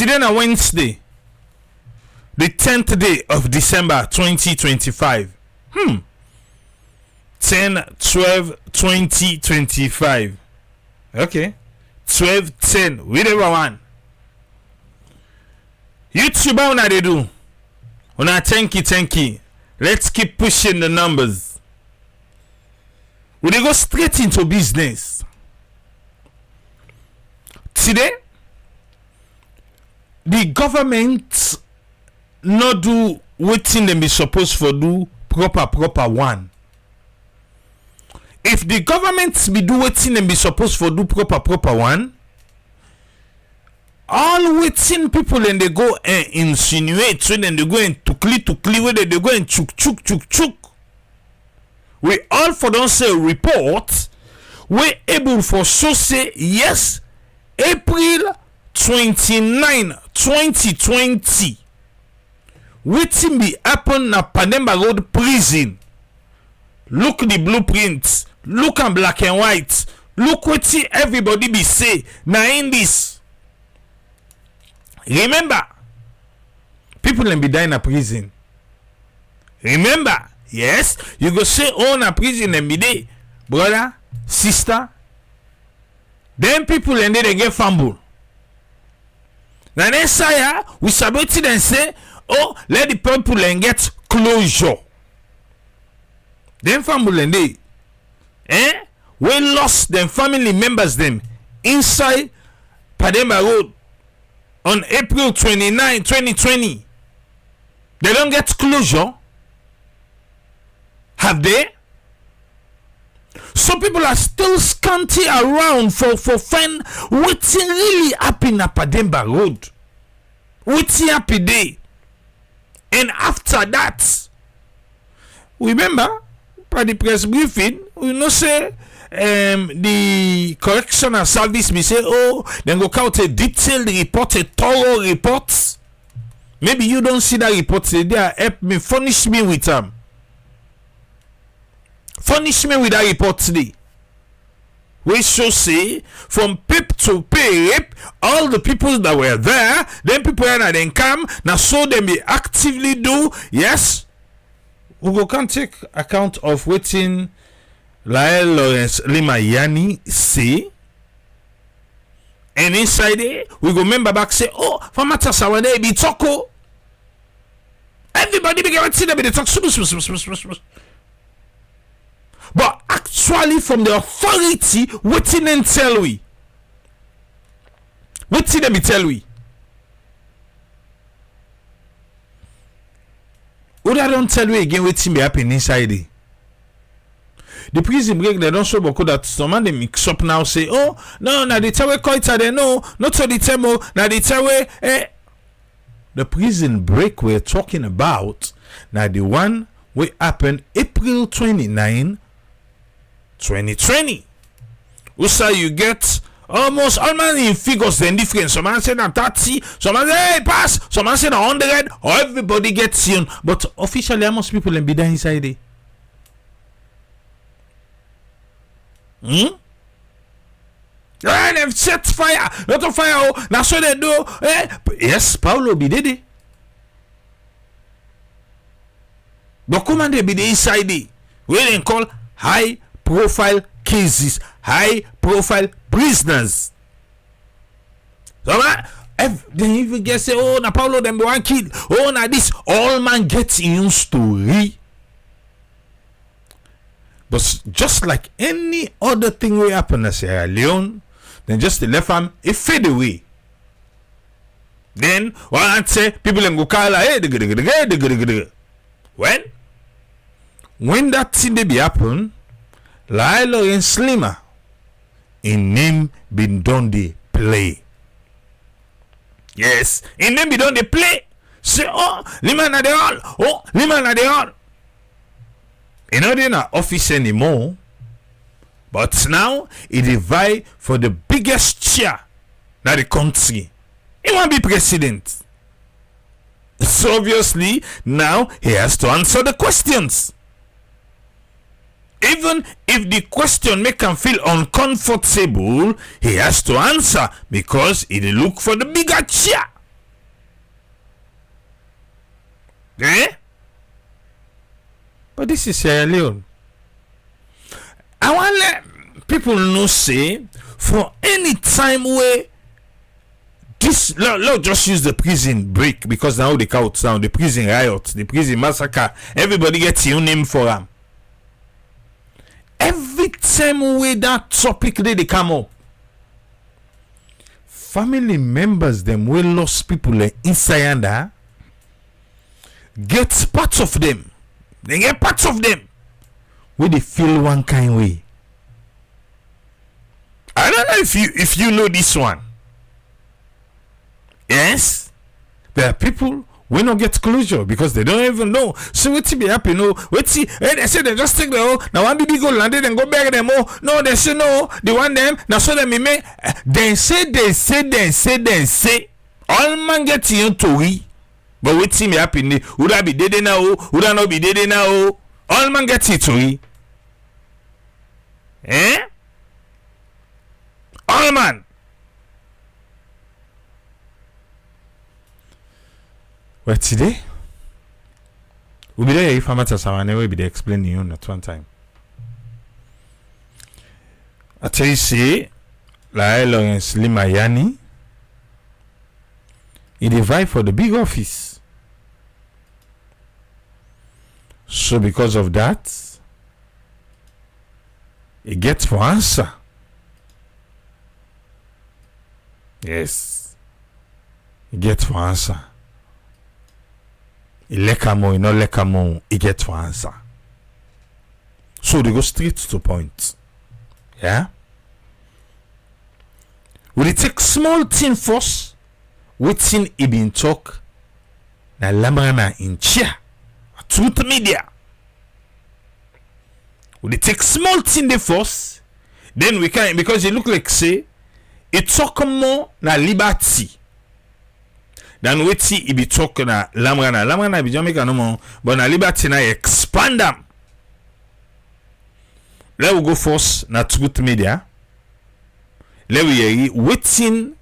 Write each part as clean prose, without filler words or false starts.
Today na Wednesday, the 10th day of December 2025. 10/12/2025. Okay. 12/10. Whichever one. YouTube, how una dey do? Una thank you. Let's keep pushing the numbers. We dey go straight into business. Today, the government no do wetin dem be supposed for do proper one. If the government be do wetin dem be supposed for do proper one, all wetin people and they go and insinuate, when they go and tukli, when they go and chuk. We all for don't say report, we able for so say yes, April 29, 2020. Wetin be happen na Pademba Road prison. Look the blueprints, look am black and white, look wetin everybody be say na in this. Remember, people dem be die na prison. Remember, yes, you go say oh na prison dem be dey, brother, sister. Then people and they get fumble. Now they say we submit it and say, oh, let the people and get closure. Then fumble and they we lost them family members them inside Pademba Road on April 29, 2020. They don't get closure. Have they? So people are still scanty around for find what's really happen at Pademba Road. What's happy day. And after that, remember, by the press briefing, we know say the correctional service be say, oh, then go count a detailed report, a thorough report. Maybe you don't see that report there. Help me, furnish me with them. Furnish me with that report today. We should say from PIP to PIP, all the people that were there, then people that then come, now so they may actively do, yes. We go can take account of waiting Lawrence Leema Yani say. And inside it, we go remember back say, oh, for matter Sawaneh be talko. Everybody be getting them be the talk. But actually from the authority, waiting and tell we. Waiting them tell we. Oda don't tell we again waiting be happen inside it. The prison break they don't show because that some man they mix up now say, oh no, now they tell we quite they no, not so the temo, now they tell we the prison break we're talking about now the one will happen April 29, 2020. Usa you get almost all man in figures then different. Some man say na 30, some man say hey pass, some man say na 100, or everybody gets seen. But officially how much people be there inside it? They've set fire, not of fire. Oh, now so they do. Yes, Paulo be there. But come on, they be the inside it. We then call high profile cases, high profile prisoners. So then even get say, oh, na Paulo them be one kill. Oh, na this all man gets in story. But just like any other thing will happen in Sierra Leone, then just the left arm it fade away. Then one say people go call hey when that thing they be happen, Lilo and Slimmer in name been done the play. Yes, in name be done the play. Say oh Leema na the all. Oh Leema na the all. You know they're not office anymore. But now he divide for the biggest chair in the country. He want to be president. So obviously now he has to answer the questions. Even if the question make him feel uncomfortable, he has to answer because he look for the bigger chair. Eh? But this is Sierra Leone. I want let people know say for any time where this let's just use the prison break because now they count down the prison riot, the prison massacre, everybody gets your name for them. Every time where that topic they come up, family members them will lost people inside and get parts of them. They get parts of them where they feel one kind way. I don't know if you know this one. Yes, there are people will not get closure because they don't even know. So what be happy? No, wait see. They say they just take the oh. Now one baby go landed and go bury them. Oh no, they say no. They want them. Now so them me. They say. All man get you to we. But wait see me happy. Would I be dead now? Would I not be dead now? All man get it to we. Eh? All man. But today, we'll be there if I'm at Sawaneh, we'll be there explaining you at one time. I tell you, say, Leone Leema Yani, he divide for the big office. So because of that, he gets for answer. Yes, he gets for answer. He no lekamo, he get for answer. So they go straight to the point. Yeah? Will it take small thing first? Waiting he been talk na lamana in chair. Truth media. Will it take small thing the first? Then we can, because it look like say it talk more na liberty. Then we see he be talking na lamrana be Jamaica no more, but na liberty na expand them. Let we go first na truth media. Let we hear waiting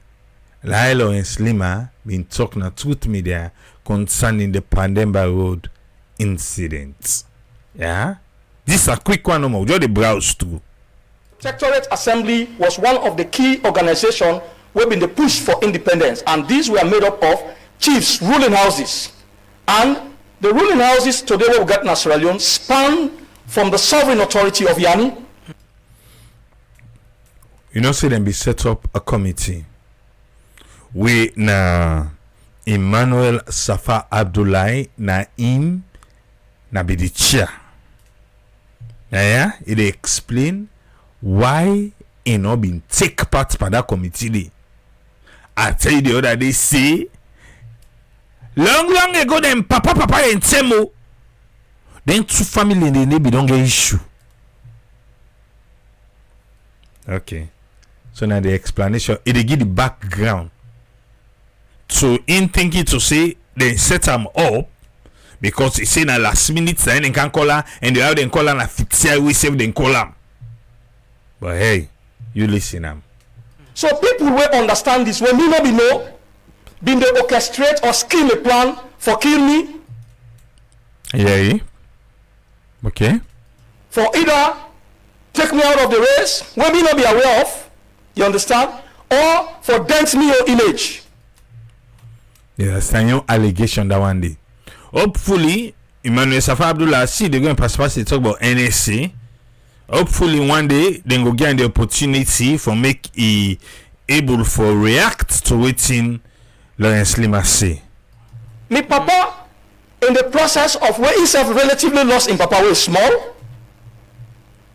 Leone Leema been talking na truth media concerning the Pademba road incident. Yeah, this is a quick one no more. Just the browse through. Secretariat Assembly was one of the key organizations we've been the push for independence, and these were made up of chiefs, ruling houses, and the ruling houses today we got in Sierra Leone span from the sovereign authority of Yani. You know, say them be set up a committee. We na Emmanuel Safa Abdullahi na him na be the chair. Yeah, it explain why he not been take part by that committee. I tell you the other day, say long ago them papa and Temo, then two family in the neighbor don't get issue. Okay, so now the explanation it give the background. So in thinking to say they set them up because it's in a last minute then they can call her and they have them call her and fixer we save them call her. But hey, you listen them. So people will understand this when me not be know, been they orchestrate or scheme a plan for kill me. Yeah. Okay. For either take me out of the race when me not be aware of, you understand, or for dent me your image. Yeah, it's a allegation that one day. Hopefully, Emmanuel Safa Abdullah see they're going to pass to talk about NSC. Hopefully one day they go get the opportunity for make he able for react to waiting Leone Leema say. Me papa in the process of where himself relatively lost in papa was small,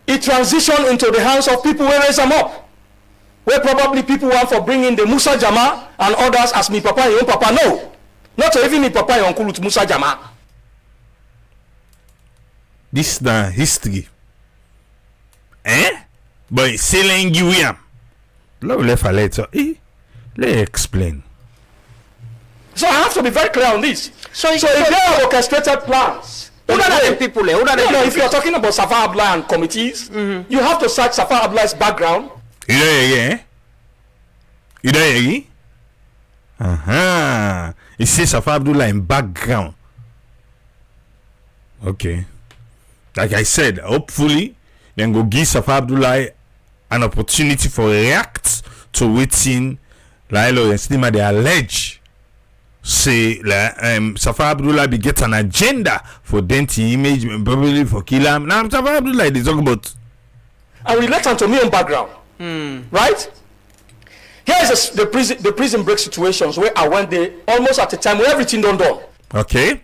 he transitioned into the hands of people who raise him up. Where probably people want for bringing the Musa Jama and others as me papa and your papa. No, not even me papa and uncle to Musa Jama. This is the history. But selling you him. Let me explain. So I have to be very clear on this. So if there are orchestrated plans, if you are talking about Safa Abdullah and committees, you have to search Safa Abdullah's background. You don't hear? It says Safa Abdullah in background. Okay. Like I said, hopefully, then go give Safa Abdullah an opportunity for react to waiting Lilo and Leema they allege. Say Safa Abdullah be get an agenda for denting image probably for kill him. Now Safa Abdullah they talk about. And relate to me on background. Right? Here is the prison break situations where I went there almost at a time where everything done. Okay.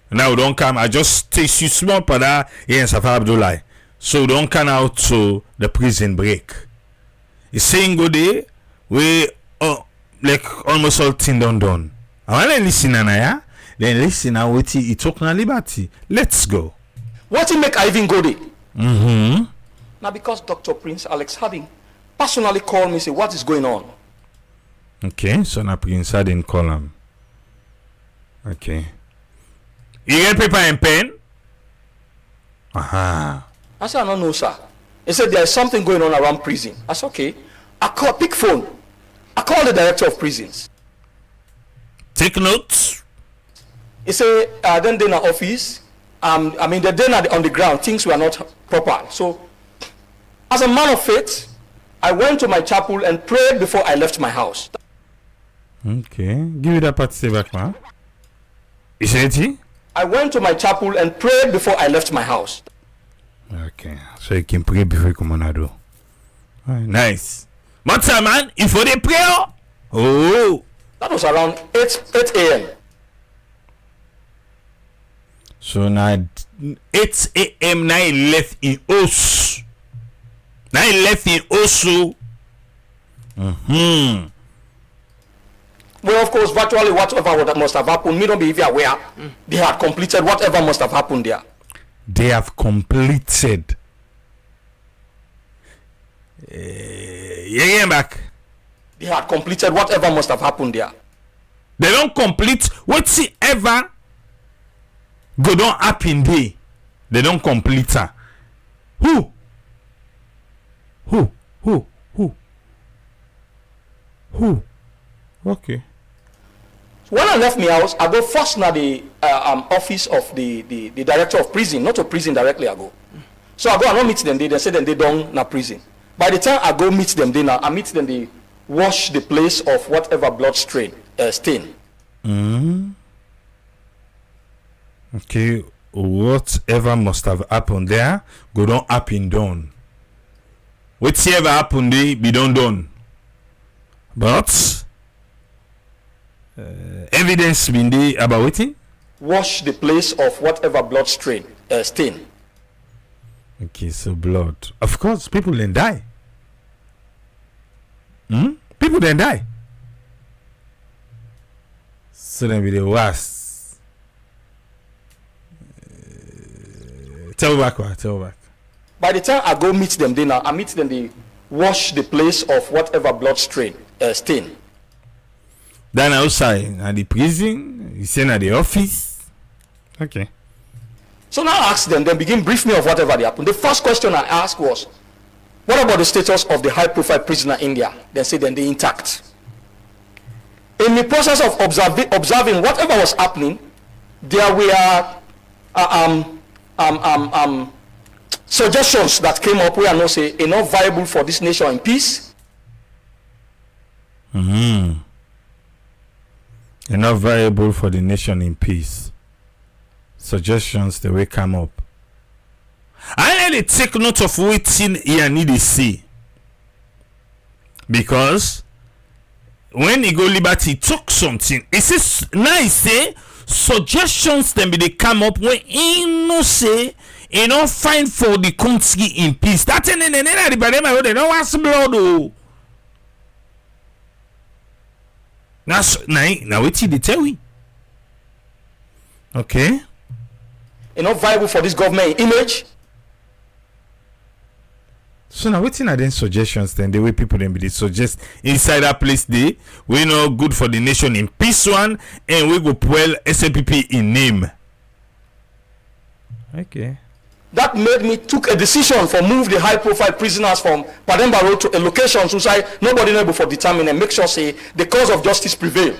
Now don't come. I just take you small pada here in Safa Abdullah. So don't come out to the prison break. It's saying go there we like almost all thing done. I want to listen Anaya. Then listen now what he talk na liberty. Let's go. What he make I even go there? Now because Dr. Prince Alex Harding personally called me say what is going on? Okay, so now Prince Harding call him. Okay. You get paper and pen? I said I don't know, sir. He said there is something going on around prison. I said okay. I call pick phone. I call the director of prisons. Take notes. He said then in the office. I mean the day on the ground things were not proper. So as a man of faith, I went to my chapel and prayed before I left my house. Okay, give me that part say back, man. Is it? I went to my chapel and prayed before I left my house. Okay, so you can pray before you come on do. Nice. What's up, man? If for the prayer? Oh. That was around 8 a.m. So now 8 a.m. now he left in Osu. Now he left in Osu. Well, of course, virtually whatever must have happened, me don't be even aware. They had completed whatever must have happened there. They have completed. Yeah, back. They had completed whatever must have happened there. They don't complete whatever go don't happen there. They don't complete her. Who? Okay. When I left my house, I go first na the office of the director of prison, not to prison directly I go. So I go and not meet them there, they say them they don't na prison. By the time I go meet them there now, I meet them they wash the place of whatever blood stain. Okay, whatever must have happened there, go don't happen done. Whatever happened there, be done. But evidence been there about waiting. Wash the place of whatever blood stain. Okay, so blood. Of course, people then die. People then die. So then be the worst. Tell back. By the time I go meet them there now, I meet them they wash the place of whatever blood stain. Then outside at the prison, you say at the office. Okay. So now I ask them, then begin brief me of whatever they happened. The first question I asked was, what about the status of the high-profile prisoner in India? They say then they intact. In the process of observing whatever was happening, there were suggestions that came up where I know say enough viable for this nation in peace. Enough viable for the nation in peace. Suggestions the way come up. I need to take note of waiting here need to see. Because when he go liberty took something, it is nice say suggestions then be they come up when he no say he no find for the country in peace. That and then the Pademba they don't want blood oh. Now wait till they tell we. Okay. Enough viable for this government image. So now waiting are then suggestions then the way people then be they suggest inside that place they we know good for the nation in peace one and we go well SAPP in name. Okay. That made me took a decision for move the high profile prisoners from Pademba Road to a location so say nobody know before determine and make sure say the cause of justice prevail.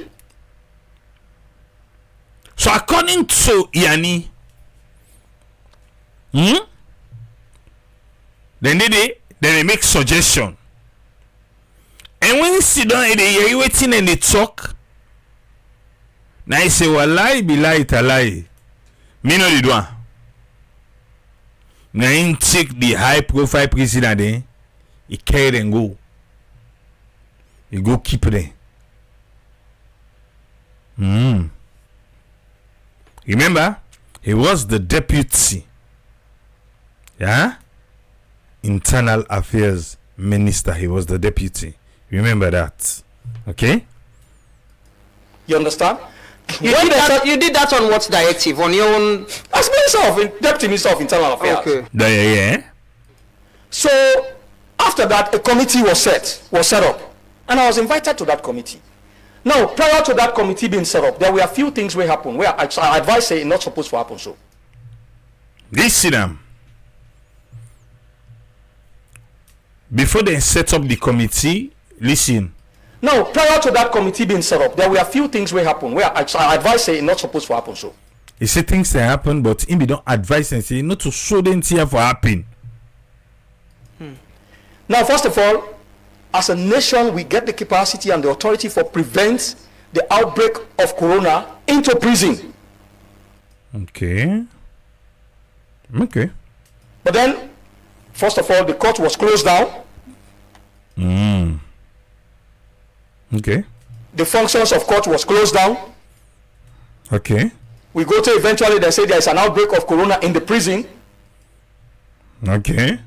So according to Yani, Then they make suggestion. And when you sit down and they hear you waiting and they talk, now you say, well, lie be lie to lie. Me no the do. Now you take the high profile president there, he carry and go. You go keep it there. Remember, he was the deputy, internal affairs minister. He was the deputy. Remember that, okay? You understand? You did that on what directive? On your own? As deputy minister of internal affairs. Okay. Yeah. So after that, a committee was set up, and I was invited to that committee. Now, prior to that committee being set up, there were a few things where happen where I advise say not supposed to happen. So listen them. Before they set up the committee, listen. Now, prior to that committee being set up, there were a few things where happen where I advise say not supposed to happen. So he say things that happen, but him don't advise and say not to show them here for happen. Now, first of all, as a nation, we get the capacity and the authority for prevent the outbreak of corona into prison. Okay. But then, first of all, the court was closed down. Okay. The functions of court was closed down. Okay. We go to eventually they say there is an outbreak of corona in the prison. Okay.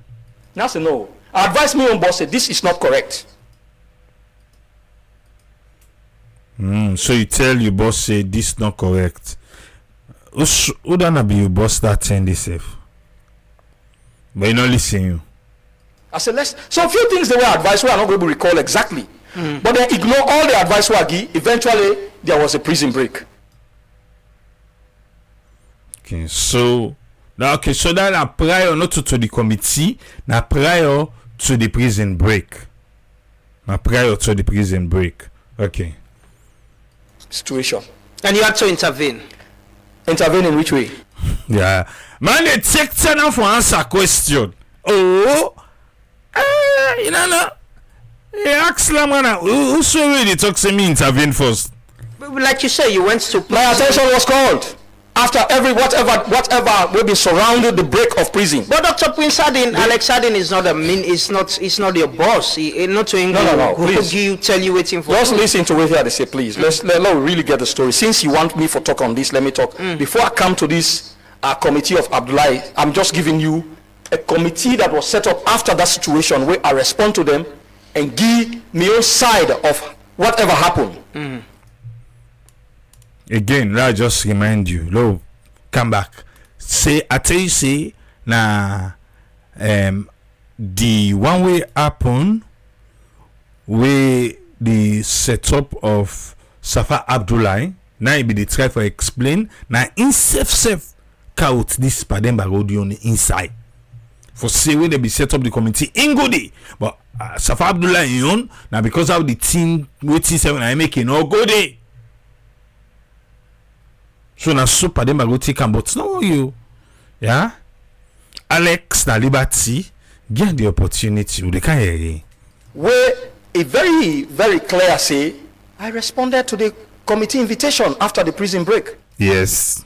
Now say no. Advise me on boss say this is not correct. So you tell your boss say this not correct. Who don't be your boss that saying this safe? But you not listen you. I said so a few things they were advised we are not going to recall exactly. But they ignore all the advice we are give. Eventually there was a prison break. Okay, so that prior not to the committee, now prior to the prison break. Okay. Situation. And you had to intervene. Intervene in which way? Yeah. Man, they take time for answer question. Oh, you know. He asked Lamana, who so really talk to me intervene first? Like you say, you went to My attention was called after every whatever will be surrounded the break of prison. But Dr. Prince Sardin, Alex Sardin is not it's not your boss. He not to No, please. You tell you waiting for. Just listen to what they say, please. Let me really get the story. Since you want me for talk on this, let me talk. Before I come to this committee of Abdullahi, I'm just giving you a committee that was set up after that situation where I respond to them and give me own side of whatever happened. Again, let just remind you. Lo, come back. Say, I tell you, say, na the one way happen, where the setup of Safa Abdullahi, now it be the try for explain. Now in safe count this Pademba road on the inside. For say when they be set up the committee in good day, but Safa Abdullahi on now because of the team waiting 7 I make no go day. So na so Pademba go take am, but no you, yeah. Alex na Liberty get the opportunity. They can hear you. Where a very very clear say, I responded to the committee invitation after the prison break. Yes.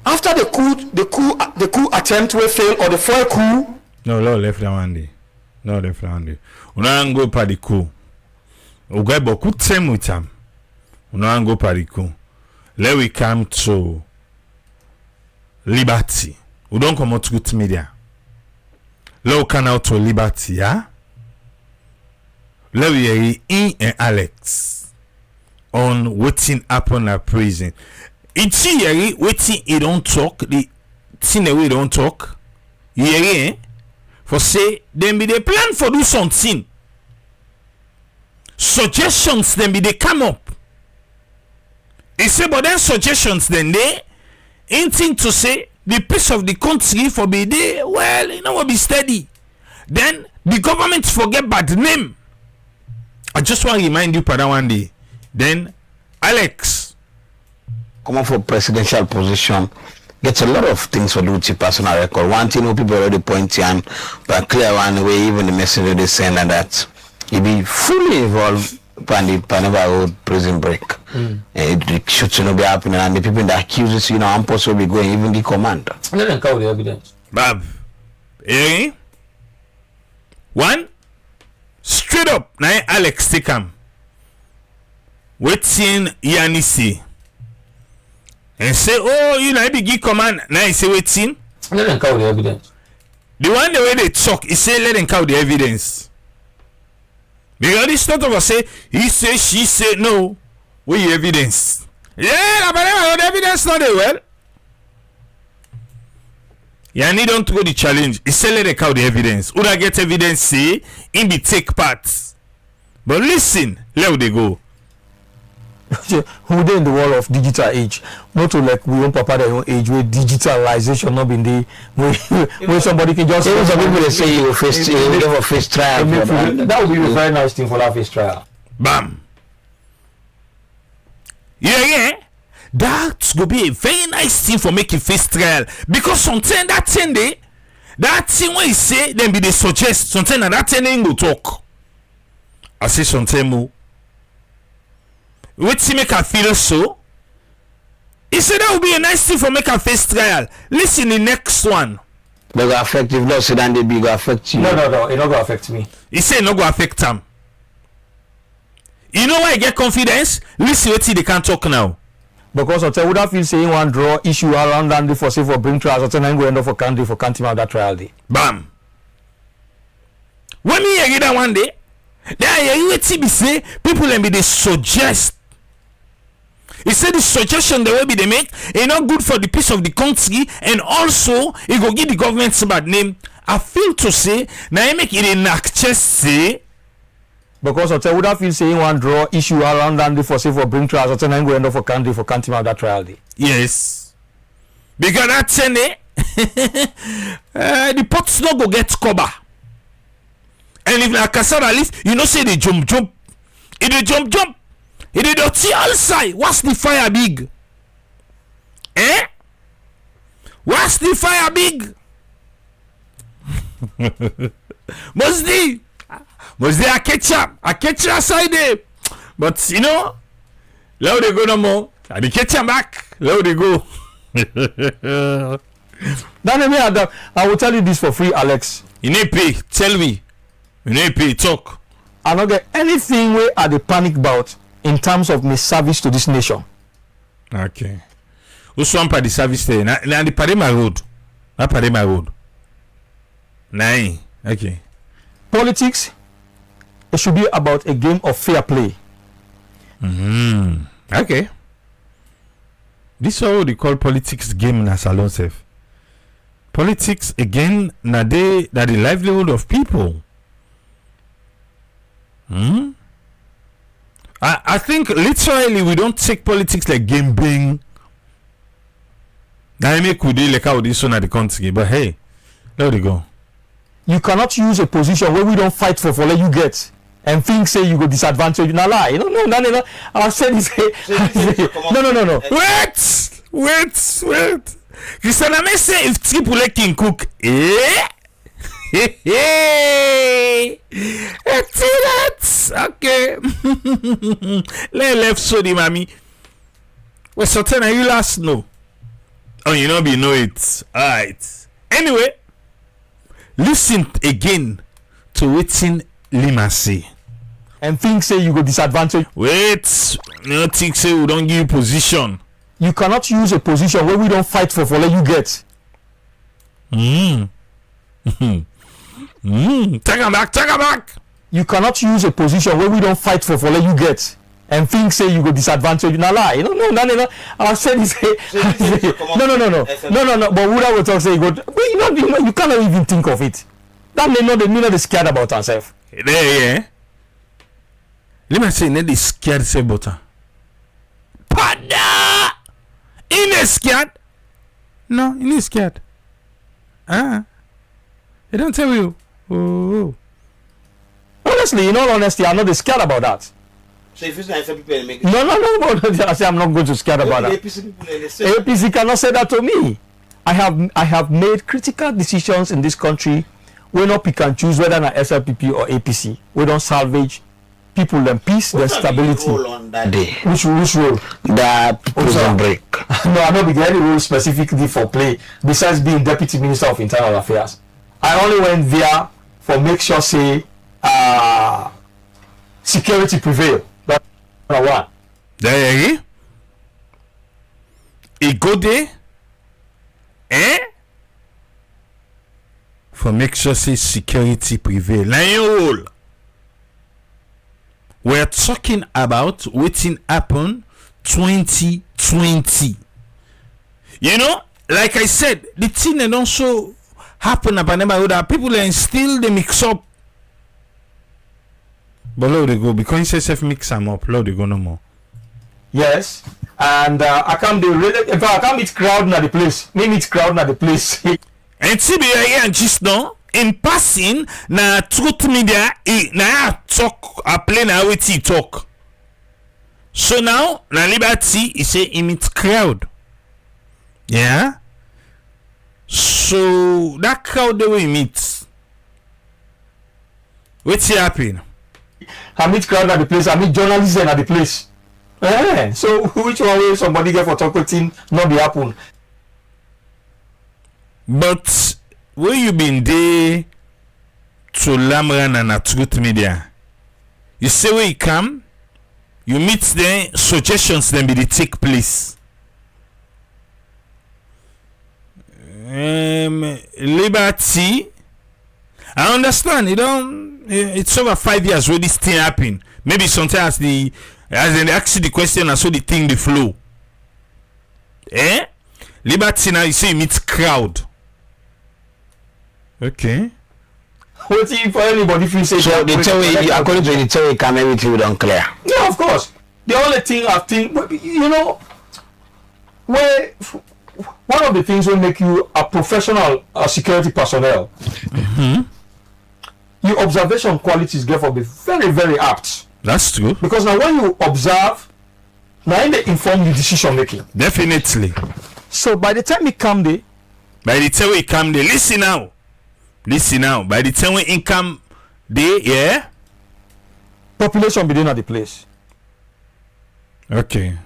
After the coup attempt will fail or the foil coup. No, left that one day. No, left that one day. Una go pa the coup. Oga beaucoup time with him. Una go pa the coup. Let we come to Liberty. We don't come out to media. Let we come out to Liberty, yeah? Let we hear in and Alex on waiting upon a prison. It's here waiting he don't talk. The thing that we don't talk. You hear for say them be the plan for do something. Suggestions then be they come up. He say but then suggestions then they anything to say the peace of the country for be there, well, you know what be steady. Then the government forget bad name. I just want to remind you for that one day. Then Alex come on for presidential position, gets a lot of things for the personal record. One thing people already pointing and but clear one way, even the messenger they send and that he be fully involved in the Pademba Road prison break. It should not be happening, and the people that accuse you know, I'm possibly going even the commander. Let them cover the evidence. Bab, one straight up. Now Alex take him. Waiting Yanni say and say, oh, you know, I be give command. Now he say waiting. Let them cover the evidence. The one the way they talk, he say let them count the evidence. Because this not of us say he say she say no. Where your evidence? Yeah, but the evidence not there well. Yanni don't go the challenge. He say let them count the evidence. Would I get evidence say in the take part? But listen, let they go. Who they in the world of digital age, not to like we own papa their own age where digitalization not been the where somebody can just Some people they say you will face trial. That would be a very nice thing for that face trial. Bam. Yeah. That's gonna be a very nice thing for making face trial. Because sometimes that thing when he say, then be they suggest sometimes that thing they go talk. I say sometimes more. What make her feel so? He said that would be a nice thing for make her face trial. Listen, the next one. They go affect if not, so then they be go affect you. No, it not gonna affect me. He said no go affect him. You know why I get confidence? Listen, what they can't talk now. because of would have feel saying one draw issue around and for say for bring trials or then go end up for country of that trial day. Bam. When me hear that one day, then you be say people let me they suggest. He said the suggestion the way they make is not good for the peace of the country, and also it go give the government some bad name. I feel to say now I make it in just say because of would have feel saying one draw issue around and for say for bring trials or then go end up for country of that trial day. yes, because that Sunday the pots not go get cover, and if like cassava leaf, you know say they jump, it they jump. It is dirty outside. What's the fire big? What's the fire big? Must they a ketchup aside there. But you know, let they go no more. And the ketchup back. Let they go. Then I will tell you this for free, Alex. You need pay. Tell me. You need pay. Talk. I don't get anything where at the panic bout in terms of my service to this nation. Okay. Who swamp the service there? Now the Pademba Road. Not Pademba Road. Nine. Okay. Politics, it should be about a game of fair play. Okay. This is what they call politics game na salon self. Politics again na the livelihood of people. I think literally we don't take politics like game bang. Now I make we do like how this one at the country, but hey, there we go. You cannot use a position where we don't fight for let you get and think say you go disadvantage. Now lie. No. I said this. No. Wait. Christian I may say if Triple can cook, okay. Left so the mommy. Well, certain you last know. Oh, you know it. Alright. Anyway, listen again to waiting Leema say. And think say you go disadvantage. Wait, no think say we don't give you position. You cannot use a position where we don't fight for let you get. Take him back. You cannot use a position where we don't fight for let you get and think say you go disadvantage. Now lie. No. I said this. No. But Wood will talk say you go. You cannot even think of it. That may not they scared about ourselves. Yeah. Let me say they scared say about her. Pada! In a scared? No, in a scared. They don't tell you. Oh. Honestly, in all honesty, I'm not scared about that. So if it's not for people make it. No. I say I'm not going to scare about that. APC people in the same. APC cannot say that to me. I have made critical decisions in this country. We not pick and choose whether na SLPP or APC. We don't salvage people and peace, their stability. Role on that day. Which role? That prison break. No, I don't begin any role specifically for play besides being Deputy Minister of Internal Affairs. I only went there for make sure say security prevail. That's number one. There you go there. For make sure say security prevail. Now you all. We're talking about wetin happen 2020. You know, like I said, the thing that also happen at Pademba that people and still they mix up. But low they go because self mix them up. Low they go no more. Yes, and I can't do really. In fact, I can't meet crowd na the place. Me meet crowd na the place. And TBA and just now in passing na truth media na talk a play na wetin talk. So now na Liberty he say he meet crowd. Yeah. So that crowd the way he meet. Wetin happen? I meet crowd at the place. I meet journalists at the place. So which one way somebody get for talking not be happen? But where you been there to Lamran and at Truth Media? You say where you come, you meet them, suggestions then be they take place. Liberty, I understand. You don't. It's over 5 years where this thing happen. Maybe sometimes they ask you the question and so the thing the flow. Liberty now you say you meet crowd. Okay. What if for anybody feel say? So the way according to the way come everything don't clear. Yeah, of course. The only thing I think, you know, where one of the things will make you a professional security personnel. Mm-hmm. Your observation qualities therefore be very, very apt. That's true. Because now when you observe, now they inform you decision making. Definitely. So by the time it come there, listen now. By the time we income day, yeah. Population be at the place. Okay.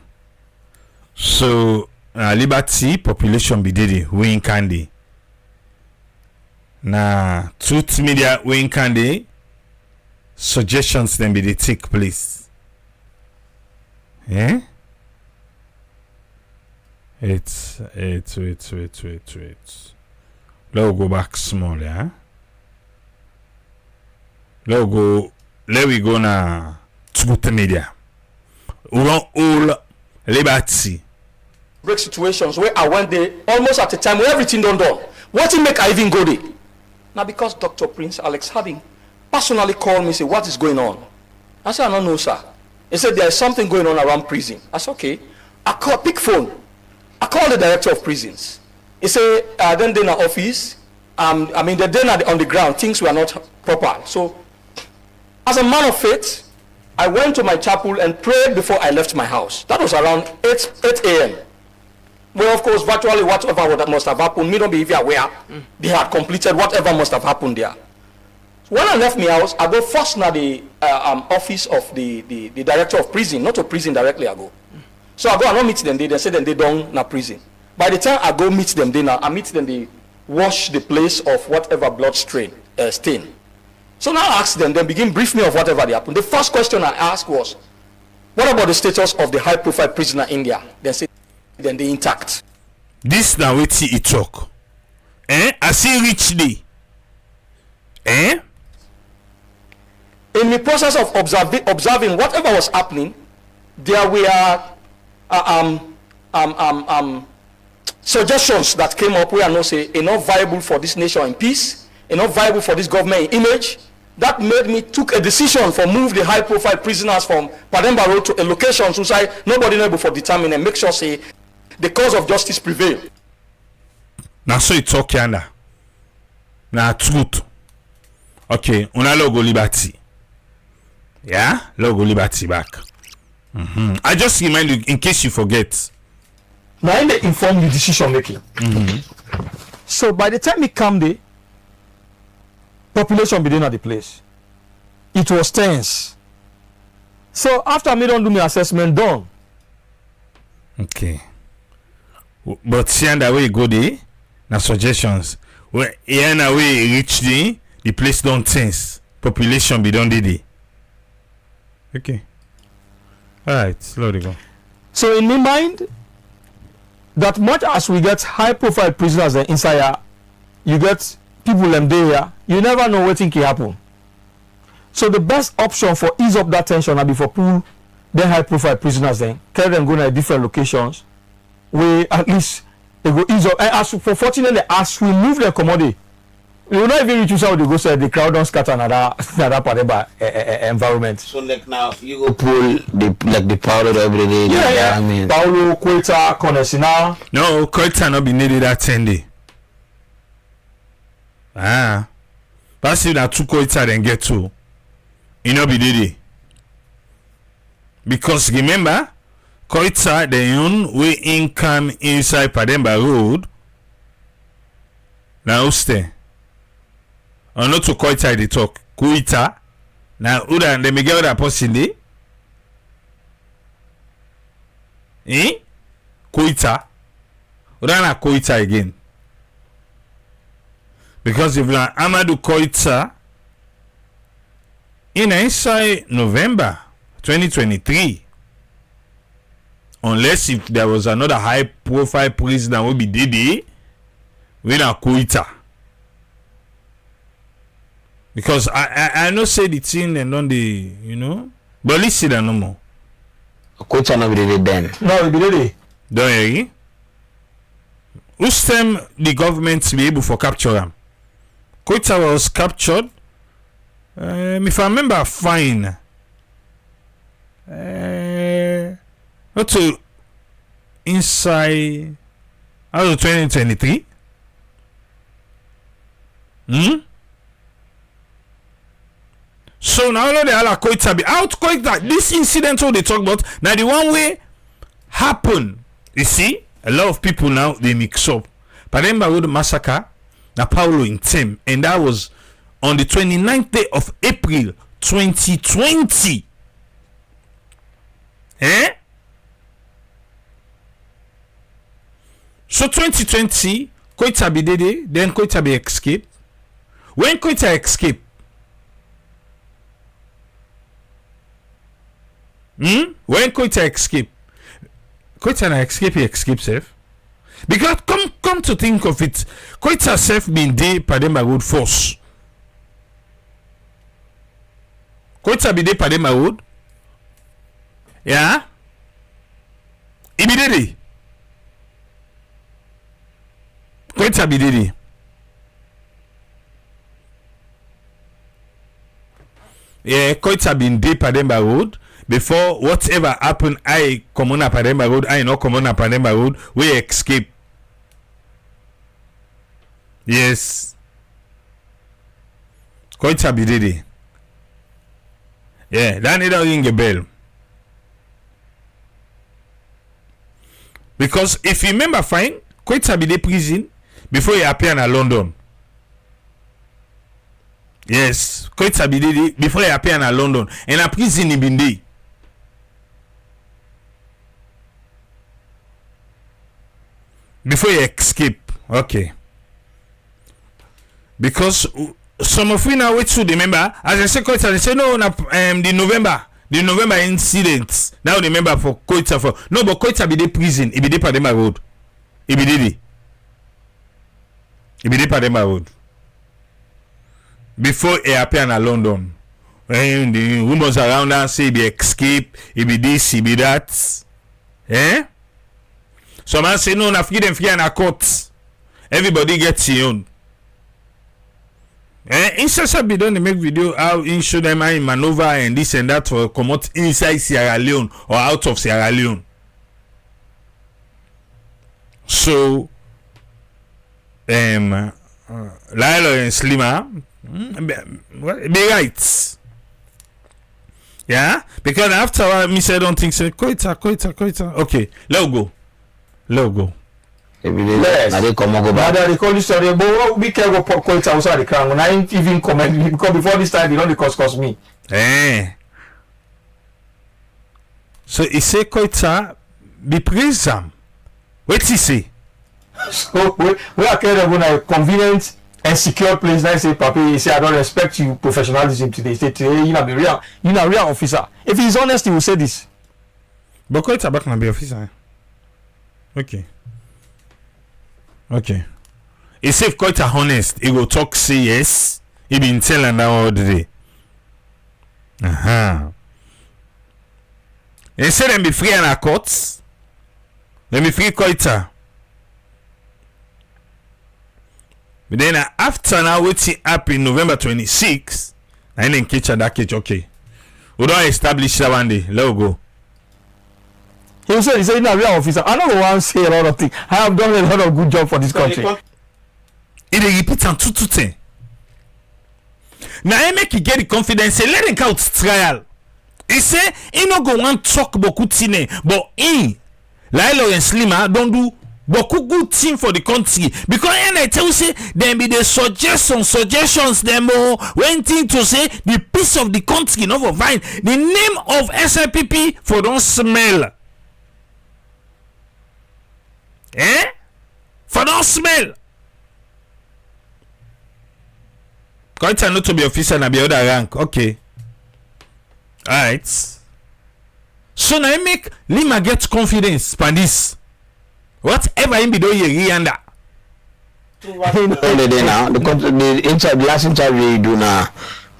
So Liberty population be there we in Candy. Now Truth Media we in Candy. Suggestions then be they take place. Yeah. Wait. Let's go back small, yeah. Let we go na Truth Media. We want all Liberty. Break situations where I went there almost at a time where everything done. What it make I even go there? Now because Dr. Prince Alex Harding personally called me and said, what is going on? I said, I don't know, sir. He said, there is something going on around prison. I said, okay. Pick phone. I called the director of prisons. He said, then they're in the office. They're then on the ground. Things were not proper. So, as a man of faith, I went to my chapel and prayed before I left my house. That was around 8 a.m. Well, of course, virtually whatever that must have happened, me don't be even aware they had completed whatever must have happened there. So when I left my house, I go first to the office of the director of prison, not to prison directly I go. So I go and meet them, they say then they don't na prison. By the time I go meet them, I meet them, they wash the place of whatever blood stain. So now I ask them, they begin brief me of whatever they happened. The first question I asked was, what about the status of the high profile prisoner in India? They say, then they intact. This now wait till he talk. I see richly. In the process of observing whatever was happening, there were suggestions that came up where I know say enough viable for this nation in peace, enough viable for this government in image. That made me took a decision for move the high profile prisoners from Pademba Road to a location so say nobody able for determine and make sure say the cause of justice prevail. Now so you talk yanda. Now truth. Okay, una logo Liberty. Yeah, logo Liberty back. I just remind you in case you forget. Now in the inform you decision making. So by the time it come the population begin at the place, it was tense. So after me don't do my assessment done. Okay. But see and way go there, na suggestions. Where here na way reach the place don't tense. Population be done there. Okay. Alright, slowly go. So in my mind, that much as we get high profile prisoners inside here, you get people them there, you never know what can happen. So the best option for ease up that tension will be for pull the high profile prisoners then, carry them go to different locations where at least they go ease up. And as for fortunately as we move the commodity, we will not even reach out they go say the crowd don't scatter another Pademba environment. So like now you go pull the powder every day. Yeah. I mean, Paulo, Queta, Conesina. No, Koita not be needed that 10 day. But if that 2 Koita then get 2, it not be needed. Because remember, Koita the own way income inside Pademba Road. Now stay. Or not to Koita they talk. Koita. Now Uda and the Miguel that person there. Koita. Uda na Koita again. Because if na Amadou Koita inside November 2023, unless if there was another high profile prisoner will be Dede, we na Koita. Because I know say the thing and on the but listen that no more. coach are not really then. No, we be ready. Don't you? Whose time the government be able for capture him? Koita was captured. If I remember fine. Not to inside out of 2023. So now they are Koita be out Koita. This incident what they talk about now the one way happen. You see, a lot of people now they mix up. Pademba Road massacre, na Paulo in team, and that was on the 29th day of April 2020. So 2020, Koita be dead, then Koita be escape. When Koita escape, when Koita escape na escape safe. Because come to think of it, Koita self been dey Pademba Road force. Koita be dey Pademba Road. Yeah. He be dey. Koita be dey. Yeah, Koita been dey Pademba Road. Before whatever happened, I come on a Pademba Road, I not come on a Pademba Road, we escape. Yes. Koita be did. Yeah, that need to ring a bell. Because if you remember fine, Koita be the prison before he appear in London. Yes, Koita be did before he appear in London. And a prison he been there. Before you escape, okay. Because some of you now wait to remember, as I say Koita, they say no, the November incident. Now remember for Koita for no, but Koita be the prison, he be the Pademba Road, he be the Pademba Road. Before he appear in London, when the rumors around and say he be escape, he be this, he be that, So man say no, na free them free and a court. Everybody gets your own. Instead be done to make video how in show them how in maneuver and this and that for come out inside Sierra Leone or out of Sierra Leone. So Lilo and Leema be right. Yeah, because after I me say don't think say Koita. Okay, let go. Yes. Now they come and go Now back. they call this story, but we can't go quote outside the crown. When I ain't even comment because before this time, they don't cost me. So he say Koita be prism. What he say? So we are kind of in a convenient and secure place. Now say, Papi, he say, I don't respect you professionalism today. He say, today, you know, real officer. If he's honest, he will say this. But Koita back na be officer. Okay. He say if Koita honest, he go talk say yes. He been telling that all the day. He say them be free in our courts. Them be free Koita. But then after now waiting up in November 26, I didn't catch that cage. Okay. We don't establish that one day. Let go. He said, he's a real officer. I don't want to say a lot of things. I have done a lot of good job for this country. He dey repeat am 2-10. Now I make you get the confidence. Say let him count trial. He say he no go want talk beaucoup thing, but he like Lawrence Leema don't do beaucoup good thing for the country because and I tell you say them be the suggestions them more when thing to say the piece of the country no for fine the name of SLPP for don't smell. For don't smell. Quite not to be officer and be other rank. Okay. Alright. So now I make Leema get confidence for this. Whatever him be doing here and that. Only day now. The last interview you do now,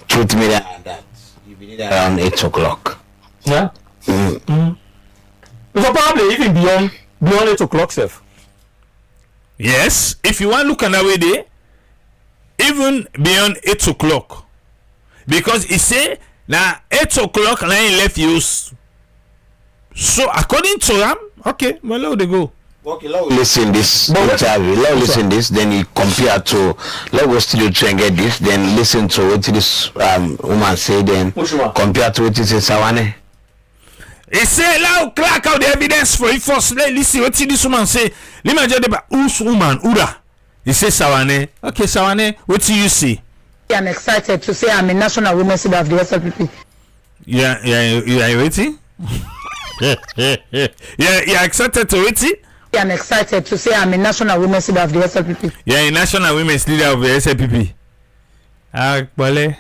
truth me that you be there around 8 o'clock. Yeah. So probably even beyond 8 o'clock, Seth. Yes, if you want to look at that way there, even beyond 8 o'clock. Because he say now 8 o'clock now he left use. So according to them, okay, well let they go. Okay, listen this interview. Listen this, then you compare to let go studio try and get this, then listen to what this woman say, then compare to what it say Sawaneh. He say now crack out the evidence for it first. Listen what this woman say. Leema just about who's woman Ura. He say Sawaneh. Okay, Sawaneh, what do you see? I'm excited to say I'm a national women's leader of the SLPP. Yeah, you waiting? You're excited to wait? I'm excited to say I'm a national women's leader of the SLPP. Yeah, a national women's leader of the SLPP. Bale.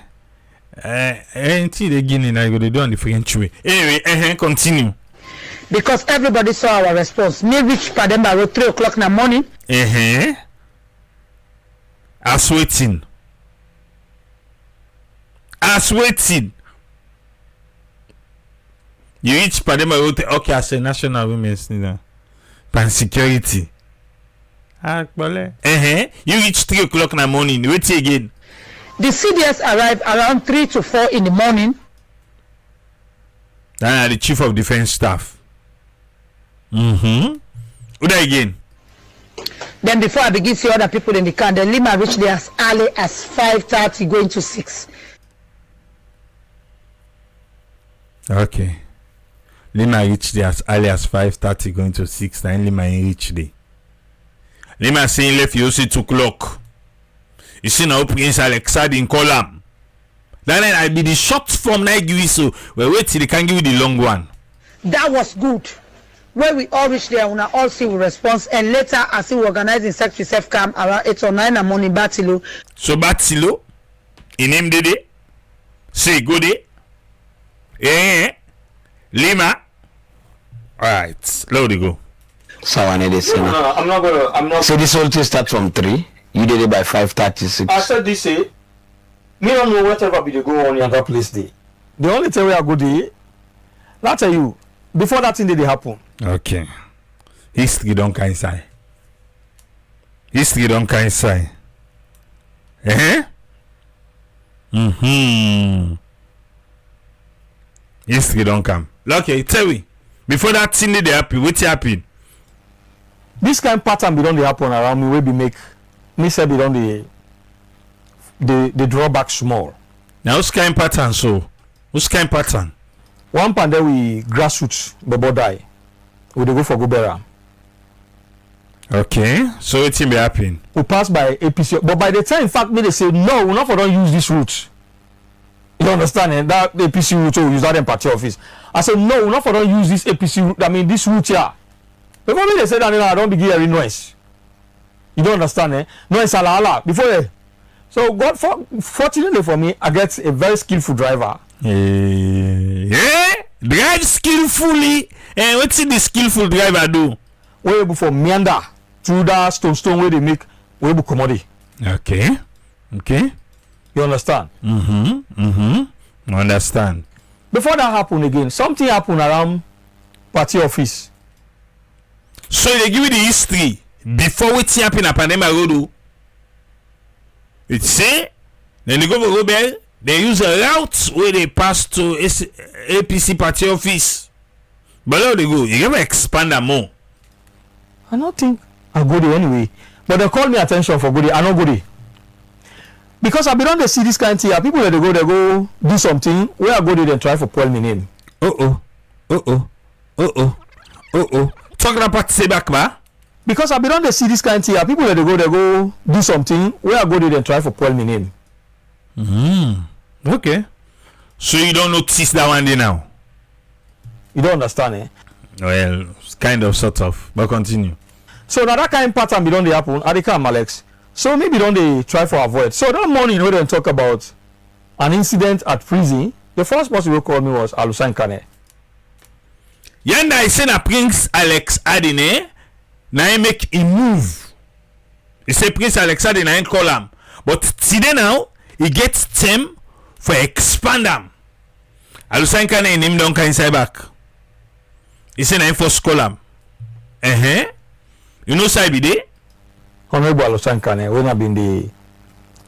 Ain't the Guinea I go to do on the French way. Anyway, continue. Because everybody saw our response. Me reach Pademba road 3 o'clock in the morning. As waiting. You reach Pademba road. Okay, as a national women's leader. Pan security. You reach 3 o'clock in the morning. Wait again. The CDS arrived around 3 to 4 in the morning. The chief of defense staff. What again? Then before I begin to see other people in the car, then Leema reached there as early as 5:30 going to 6. Okay. Leema reached there as early as 5:30 going to 6. Then Leema reached there. Leema saying left you see 2 o'clock. You see now Prince Alexander in column. Then I be the short form now give you so we wait till they can give you the long one. That was good. When we all reach there, we all see we response, and later as we organize in secretary self camp around 8 or 9 in the morning, Batilo. So Batilo, in him did it. Say good day. Leema. Alright, let it go. Sawaneh they say. No, I'm not. So this whole thing start from 3. You did it by 5:36. I said this say, me don't know whatever be they go on in that place there. The only thing we are good there, I tell you, before that thing did happen. Okay. History don't coincide. History don't come. Okay, tell me. Before that thing did happen, what happened? This kind of pattern be don't happen around me. We be make me say be don't the drawback small. Now what's kind pattern so? What's kind pattern? one pande we grassroots bobo die. We dey go for Gobera. Okay, so it will be happening. We pass by APC, but by the time, in fact, me they say no, we not for don't use this route. You understand? That APC route, we use that in party office. I said no, we not for don't use this APC route. I mean this route here. Before me they say that I don't begin hearing noise. You don't understand? Noise ala before they. So God, fortunately for me, I get a very skillful driver. Drive skillfully. And what's the skillful driver do? We able for meander through that stone where they make we able commodity. Okay. You understand? Understand. Before that happen again, something happened around party office. So they give you the history before what happened at Pademba Road. It say then they go for Robert, they use a route where they pass to APC party office. But now they go, you never expand that more. I don't think I go there anyway. But they call me attention for go there. I not go there. Because I be don't they see this kind of thing. People that they go do something. Where I go there, they try for spoil my name. Talk about say back, ba? Because I be don't they see this kind of thing. People that they go do something. Where I go there, they try for spoil my name. Okay. So you don't notice that one day now? You don't understand, eh? Well, kind of, sort of. But continue. So now that kind of pattern be don't they happen. I come, Alex. So maybe don't they try for avoid. So that morning when they talk about an incident at prison, the first person who called me was Alusan Kane. Yanda I say na Prince Alex Adine, na he make a move. He say Prince Alex Adine na he call him. But today now, he gets them for expand them. Alusan Kane in him don't inside back. He say na he first call him. You know side be there? Honorable Alusan Kane, when I've been the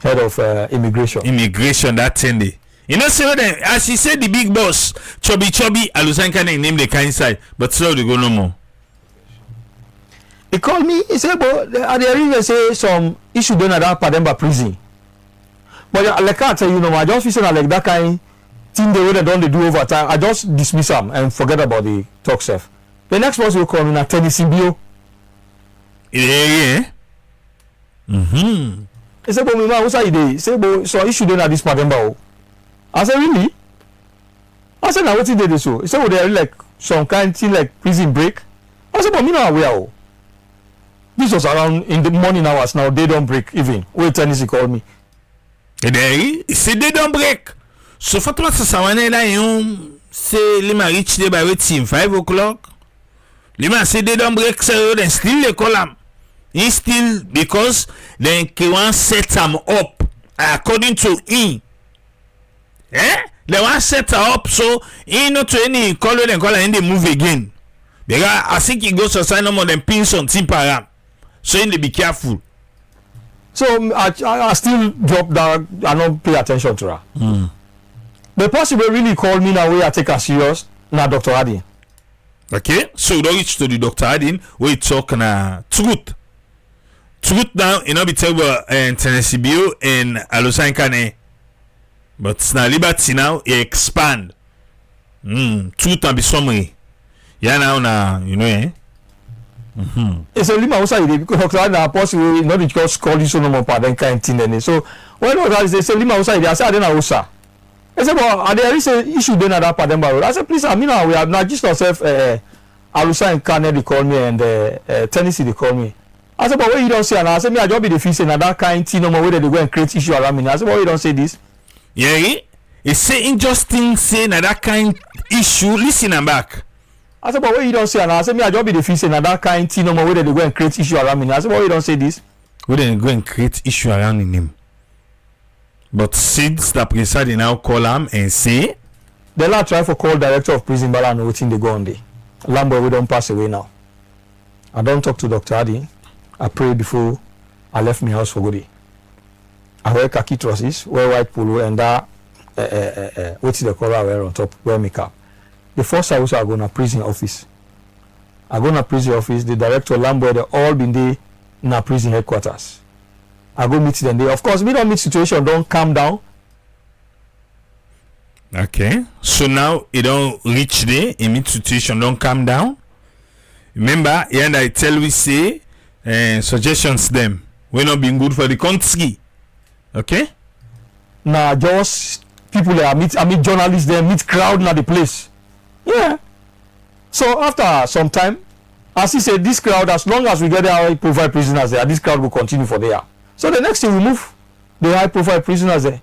head of immigration. Immigration that Sunday. You know, say as he said, the big boss, Chubby, Alusan Kane name the kind side, but so they go no more. He called me, he said, but at the even say some issue done at that Pademba prison. But like I tell you, I just feel like that kind thing they would have done, they do over time. I just dismiss them and forget about the talk self. The next person will call me na Tennessee Bio. Yeah. He said, but me man, what's that idea? He said, but so issue done at this Pademba. I said, really? I said, now what did they do so? He said, well, they're like some kind of thing like prison break. I said, but me not aware. This was around in the morning hours now. They don't break even. Wait, Tennessee called me. He said, they don't break. So, Fatma Sawaneh la yon say Leema reach there by waiting 5 o'clock. Leema say they don't break, so then still they call him. He still because then K1 set him up according to him. They want set her up so he not to any call and call and they move again. Because I think he goes to sign no more than pins on team param. So in they be careful. So I still drop down. I don't pay attention to her. The person will really call me now where I take her serious. Now Dr. Adin. Okay, so we don't reach to the Dr. Adin where you talk na truth now you know be tell about Tennessee Bio and Alusan Kane. But now liberty now it expand. Truth and be summary. Yeah now you know It's a Leema outside because Dr. Adin are possible not because call you so no more part then kind thing then. So when Dr. they say Leema outside I said I don't know. I said, but there is an issue then at that Pademba Road. I said, please, I mean, we have not just ourselves, Alusan Kane, they call me, and Tennessee, they call me. I said, but what you don't say? And I said, me, I just be the fees and that kind of thing, no more way they go and create issue around me. I said, why you don't say this? Yeah, it's saying just things saying that kind issue. Listen, I'm back. I said, but what you don't say? And I said, me, I just be the fees and that kind of thing, no more way they go and create issue around me. I said, why you don't say this? We didn't go and create issue around him. But since the Prince Adin now call him and say they now try for call director of prison but I know what they go on there. Lambo we don't pass away now. I don't talk to Dr. Adin. I pray before I left my house for good day. I wear khaki trousers, wear white polo and that what's the color I wear on top, wear makeup. The first house I go to prison office. I go to prison office, the director Lambo they all been there in a prison headquarters. I go meet them there. Of course, we don't meet situation, don't calm down. Okay. So now it don't reach there. Immediate situation don't calm down. Remember, and I tell we say suggestions them. We're not being good for the country. Okay? Nah, just people there, I meet journalists there, meet crowd na the place. Yeah. So after some time, as he said, this crowd, as long as we get the high profile prisoners there, this crowd will continue for there. So the next thing we move the high profile prisoners there.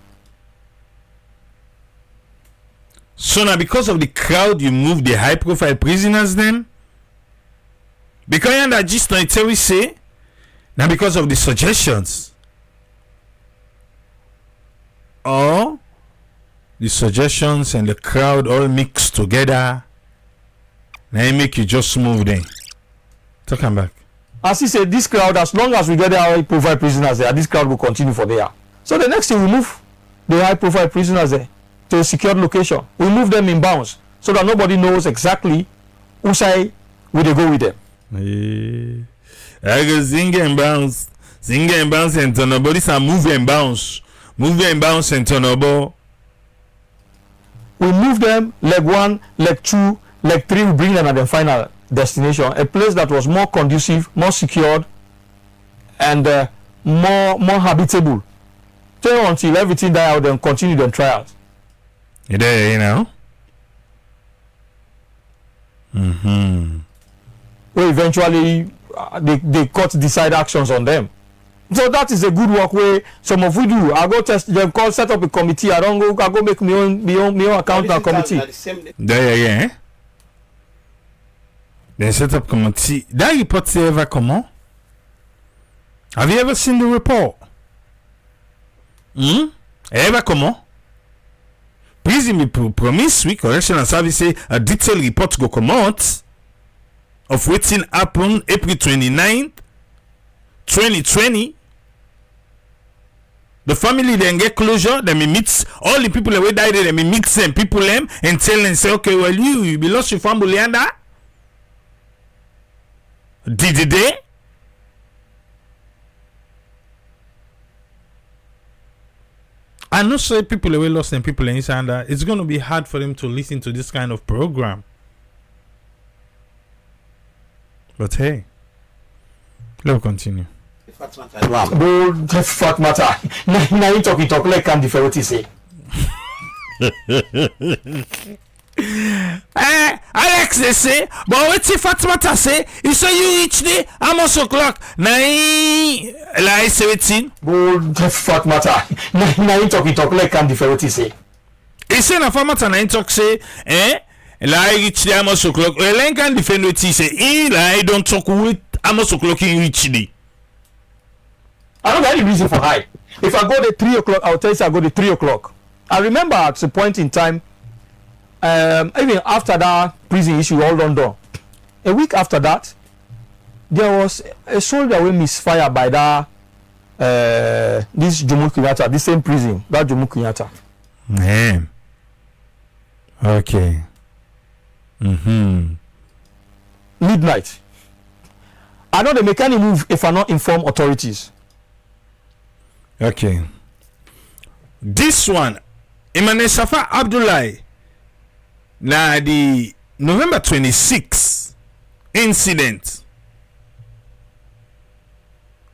So now because of the crowd, you move the high profile prisoners then? Because you that just not tell we say now because of the suggestions. Or the suggestions and the crowd all mixed together. Now it make you just move them. Talking back. As he said, this crowd, as long as we get the high profile prisoners there, this crowd will continue for there. So the next thing we move the high profile prisoners there to a secured location. We move them in bounds so that nobody knows exactly who side will they go with them. I go sing and bounce and turn about this and move and bounce and turn about. We move them leg 1, leg 2, leg 3. We bring them at the final destination, a place that was more conducive, more secured, and more habitable. Till until everything die out, then continue the trials. You there, you know. Well, eventually they court decide actions on them. So that is a good work where some of we do. I go test them, call set up a committee. I go make my own account and committee. There, yeah. They set up committee. That report ever come on? Have you ever seen the report? Ever come on? Prison me promise we correctional service say a detailed report go come out of wetin happen April 29th 2020. The family then get closure, then we meet all the people that died there, then we mix them people them and tell them say, okay, well you be lost your family and that. Did they? I know say people away lost and people inside and that it's gonna be hard for them to listen to this kind of program. But hey, let's continue. Bold fat matter. Now you talk like can the ferroti say. Alex they say, but what if Fatmata say? You say you reach the almost o'clock. Like 17. Bold fat matter. Now you talk like can the ferroti say. He say na Fatmata na talk say, like reach the almost o'clock. Well, I can defend what he say. Like don't talk with almost o'clock in reach the. I don't got any reason for high. If I go to 3 o'clock, I'll tell you I go to 3 o'clock. I remember at a point in time, even after that prison issue all done, a week after that, there was a soldier who misfired by that this Jomo Kenyatta, this same prison, that Jomo Kenyatta. Man. Okay. Midnight. I know they make any move if I not inform authorities. Okay. This one, Emmanuel Safa Abdullahi, na the November 26 incident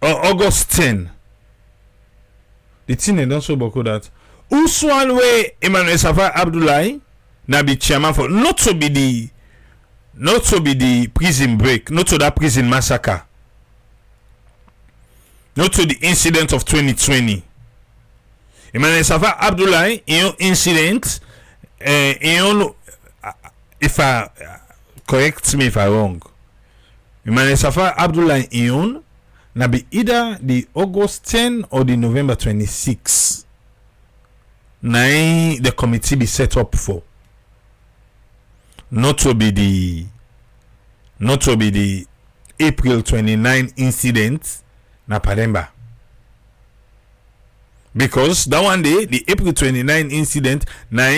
or August 10. The thing they don't so about that. Uswan way Emmanuel Safa Abdullahi na be chairman for not to be the prison break, not to that prison massacre. Not to the incident of 2020. Emmanuel Safa Abdullahi, in incident, if I correct me if I'm wrong. Emmanuel Safa Abdullahi in na be either the August 10 or the November 26. Na the committee be set up for. Not to be the April 29 incident. Na Pademba. Because that one day, the April 29 incident, na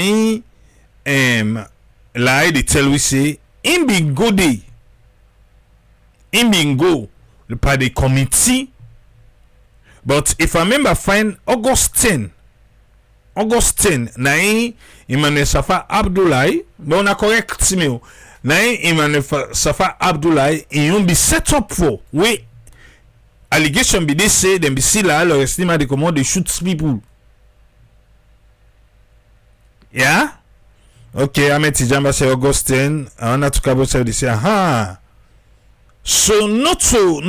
lie they tell we say, in being go day, in being go by the committee. But if I remember fine, August 10, Augustine na Emmanuel Safa Abdullahi, but on a correct me. Na Emmanuel Safa Abdullahi in be set up for we allegation be they say them be see la or estima they come out they shoot people. Yeah? Okay, I met Tijamba say Augustine. I want to cover say they say so not to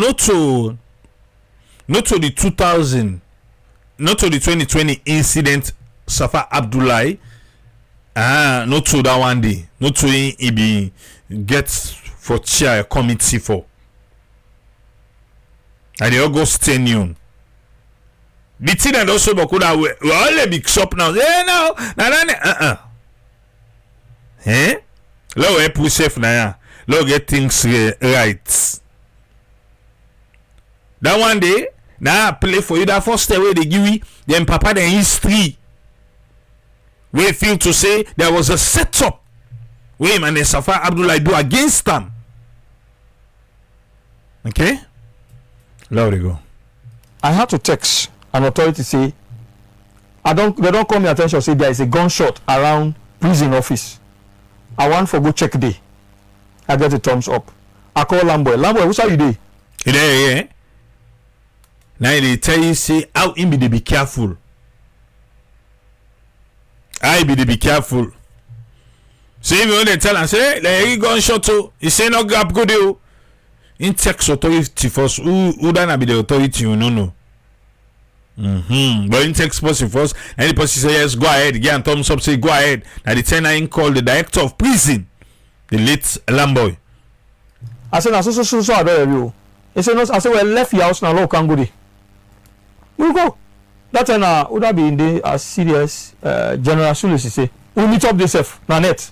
the 2000, not to the 2020 incident Safa Abdullahi. Not to that one day. Not to he be get for chair a committee for. And the Augustine Union. The thing that also could have we all a big shop now. No. Low help we safe now. Low get things right. That one day, now I play for you that first way they give you, then Papa the history. We feel to say there was a setup where Emmanuel Safa Abdullahi do against them. Okay? There we go. I had to text an authority say, they don't call me attention, say there is a gunshot around prison office. I want for go check day. I get a thumbs up. I call Lamboy. Lamboy, what's how you day? Yeah. Now they tell you say how him be careful. I be careful. See me when they tell and say there you gunshot too. He say no gap go there. In text authority first. Who done be the authority you know. But in text person first, any person say yes, go ahead. Get and thumbs up, say go ahead. Now the 10 call the director of prison, the late Lamboy. I said, so I don't you. He said, no, I said, well, left your house now, look, can go there. You go. That time, would that be in the serious General Sulis, say, we meet up this na net.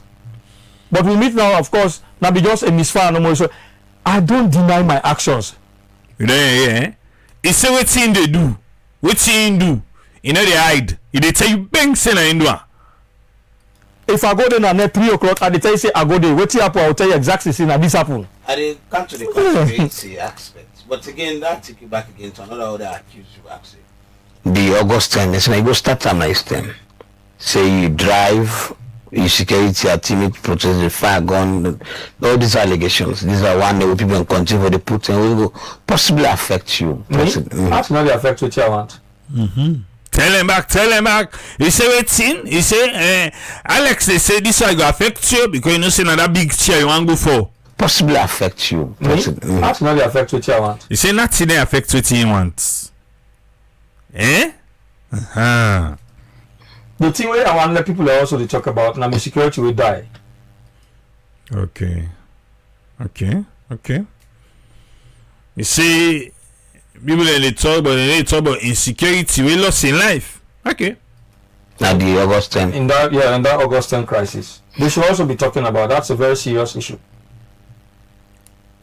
But we meet now, of course, now be just a misfire no more. So I don't deny my actions. Yeah. He say what thing they do. What thing do? You know they hide. If they tell you bang say na indua. If I go there na net 3 o'clock, and they tell you say I go there, what happen? I will tell you exactly say na this happen. I didn't come to the conspiracy aspect. But again, that take you back again to another accused you actually. The Augustine, it's like go start a nice thing. Say you drive, you security a timid protest, the fire gun, all these allegations. These are one that people continue for the put and will go possibly affect you. That's not the affect what you want. Tell him back. You say what thing? You say Alex they say this will go affect you because you know say another big chair you want go for. Possibly affect you. That's not the affect what you want. You say nothing they affect what you want. The thing where I want to let people also they talk about now, security will die. Okay. You see, people they talk about insecurity we lost in life. Okay. Now the Augustine. In that Augustine crisis, they should also be talking about. That's a very serious issue.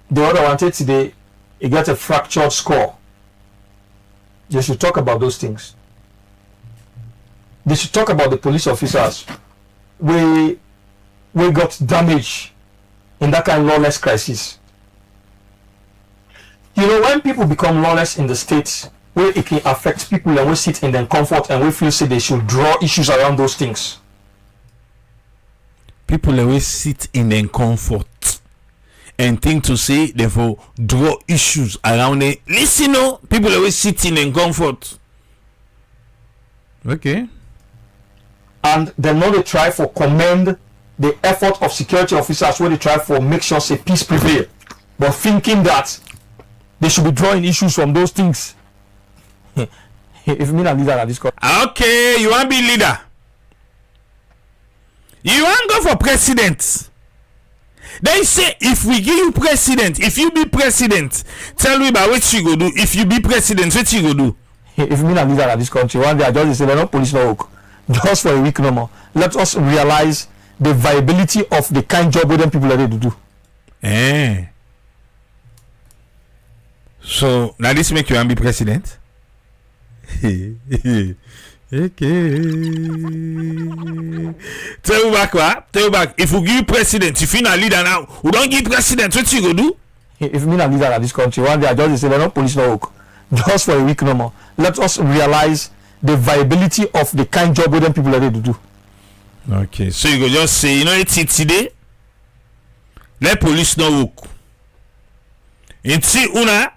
The other one today, it got a fractured skull. They should talk about those things. They should talk about the police officers we got damage in that kind of lawless crisis. You know, when people become lawless in the states, where it can affect people and we sit in their comfort and we feel say they should draw issues around those things. People always sit in their comfort and think to say therefore draw issues around it. Listen, no, people always sitting in comfort. Okay. And then now they try for commend the effort of security officers where they try for make sure say peace prevail. But thinking that they should be drawing issues from those things. If me not leader at this country. Okay, you want to be leader. You want to go for president. They say if we give you president, if you be president, tell me about what you go do. If you be president, what you go do? If me not leader at this country, one day I just say no police no work. Just for a week no more. Let us realize the viability of the kind job with them people are ready to do. So now this make you want to be president? Okay. Tell you back. If we give president, if you not leader now, we don't give president, what you go do? If me not leader at this country, one day I just say no police no work. Just for a week no more. Let us realize the viability of the kind job where them people are ready to do. Okay, so you go just say, you know, it's today. Let police not work. And see, una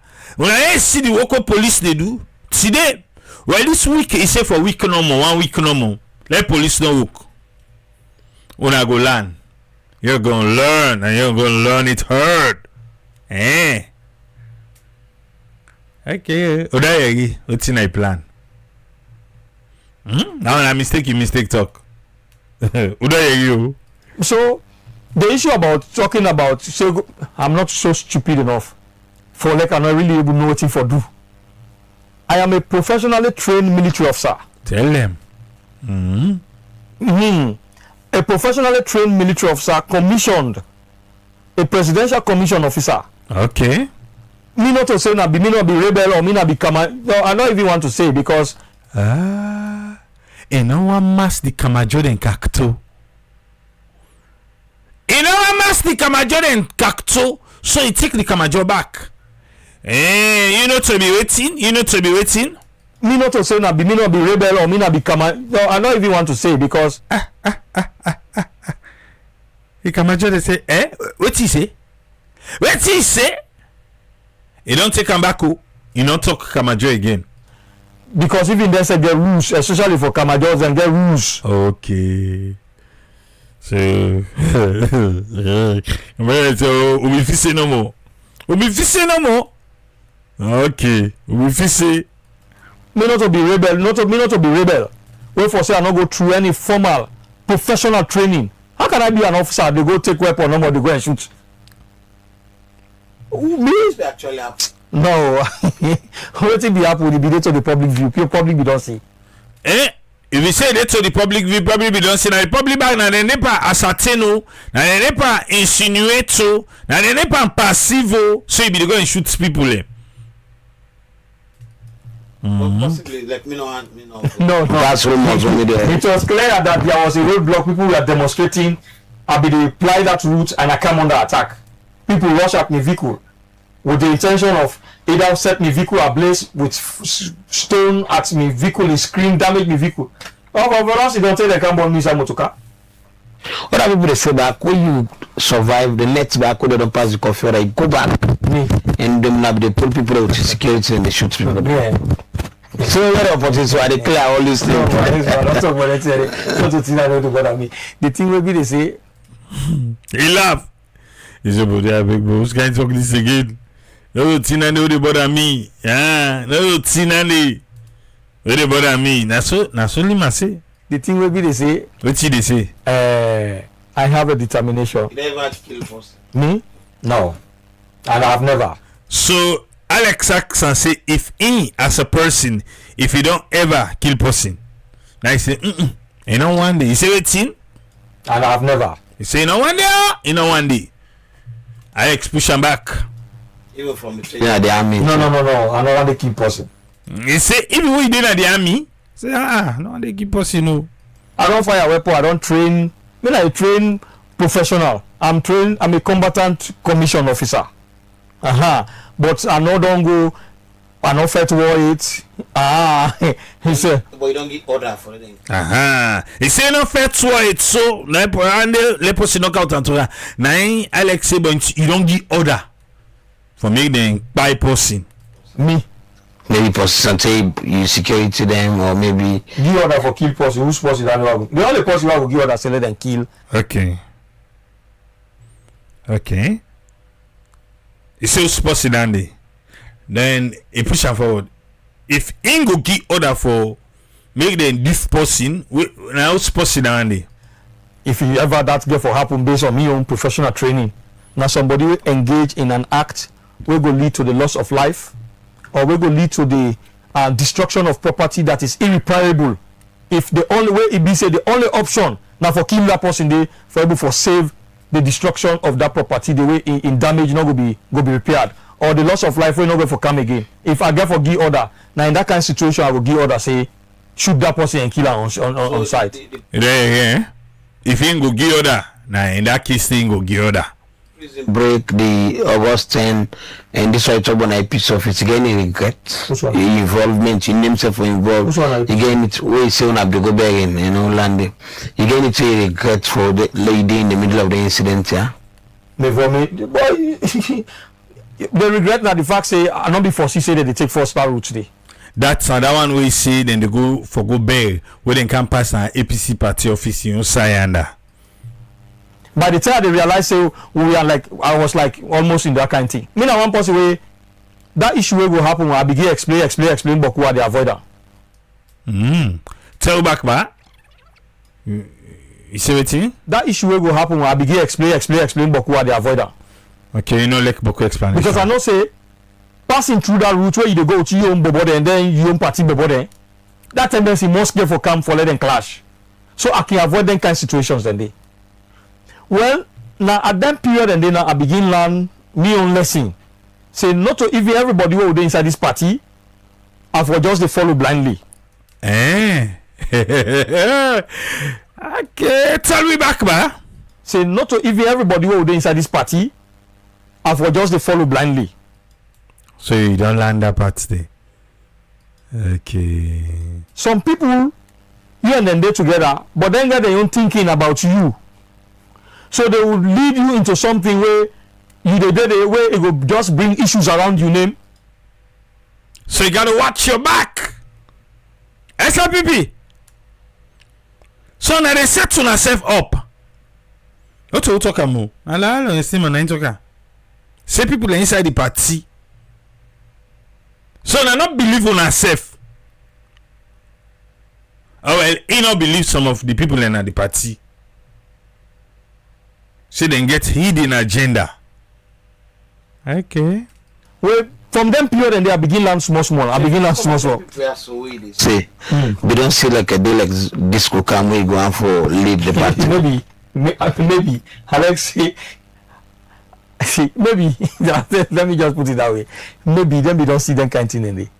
see the work of police they do today. Well, this week is say for week no more, 1 week no more. Let police not work. Una go learn. You're gonna learn, and you're gonna learn it hard. Eh? Okay. Odayegi, what's in my plan? Now I mistake talk. Odayegi. So the issue about talking about say I'm not so stupid enough for like I'm not really able to know what for do. I am a professionally trained military officer. Tell them. A professionally trained military officer commissioned, a presidential commission officer. Okay. Me not to say me not be rebel or me not be no, I don't even want to say because and now one mass the Kamajoden Kakto. And now one mass the Kamajoden Kakto, so he take the Kamajo back. You know to be waiting. Me not to say me not be rebel or me not be no, I don't even want to say because the Kamajo they say, what he say? You don't take him back, you don't talk Kamajo again. Because even they said get rules, especially for Kamajos and get rules. Okay. So we fisse no more. Okay. We fisse. Me not to be rebel, me not to be rebel. Wait for say I not go through any formal professional training. How can I be an officer? They go take weapon, no they go and shoot. Me Actually happen. no. What be happen? Be there to the public view. Public be don't see. If you say that to the public view, probably be don't see. Now the public back now the nepa ascertain, now the nepa insinuate, now the nepa passive, so you be go and shoot people. Possibly, like me no. No. That's rumors only there. It was clear that there was a roadblock. People were demonstrating. I be they apply that route and I come under attack. People rush at my vehicle with the intention of either set my vehicle ablaze with stone at my vehicle and scream damage my vehicle. Oh, for us, you don't tell the can burn me some motorcar. Other people they say back when you survive the next back when they don't pass the coffee or you go back and they put people with security and they shoot people. Yeah. So a lot of opportunities, so I declare all these things. The thing will be they say He laugh. He said, but yeah, big bro, who's going to talk this again? No, Tina, no, they bother me. Yeah, no, Tina, they bother me. That's so Leema say. the thing will be they say What did they say? I have a determination. You never kill person. Me? No. And I've never. So Alex Saxon say, if he as a person, if you don't ever kill person, now he say, you know one day. You say waiting? And I've never. You say, you know one day, you know one day. Alex push him back. Even from the army. No. I don't want to keep person. He say, even when you did at the army, say, no one they keep person, no. I don't fire weapon. I don't train. I train professional. I'm a combatant commission officer. But I no don't go. I no fight war it. He said. But you don't get order for anything. He say no fight war it. So na let person knock out and to na Alex say, but you don't give order for make them buy person. Me. Maybe person say you security them or maybe Give order for kill person. Who's person that never go? The only person who will give order say let them kill. Okay. He says person Andy. Then he push him forward. If he go give order for make them this person, now person Andy. If you ever that get for happen based on me own professional training, now somebody will engage in an act will go lead to the loss of life, or will go lead to the destruction of property that is irreparable. If the only way it be say the only option now for kill that person they for able for save the destruction of that property, the way in damage not go be repaired, or the loss of life will not go for come again. If I get for give order, now in that kind of situation I will give order say shoot that person and kill her on site. Yeah. If he go give order, now in that case he go give order. break the August 10 and this was about a piece of it again. He regret involvement in himself involved again. It's way soon up to go back in landing again. It's a regret for the lady in the middle of the incident. Yeah, they regret that the fact say I not before she said that they take 4-star route today. That's another one we see. Then they go back where they can pass an APC party office in Sayanda. By the time they realize, say we are like, I was like almost in that kind of thing. Me na one person way that issue will happen when I begin explain, but who are they avoid them. Tell back, ba. You see what you? That issue will happen when I begin explain, but who are they avoid them. Okay, you know, like Boku explanation. Because I know say passing through that route where you go to your own bobode and then your own party bobode, that tendency must get for come for let them clash. So I can avoid them kind of situations then they. Well, now at that period and then I begin learn me own lesson. Say not to even everybody who dey inside this party, I for just they follow blindly. Okay, tell me back, ba. Say not to even everybody who dey inside this party, I for just they follow blindly. So you don't learn that part today. Okay. Some people, you and them they together, but then get their own thinking about you. So they would lead you into something where you the way it will just bring issues around your name. So you gotta watch your back. SLPP. So now they set to yourself up. What you talk about? I don't say people are inside the party. So they not believe on herself. Oh well, he not believe some of the people in the party. So they get hidden agenda. Okay. Well, from them period and they begin learn small. I begin learn small. See, we don't see like a day like this could come we go for lead the party. maybe Alex see maybe let me just put it that way. Maybe then we don't see them kind of thing in there.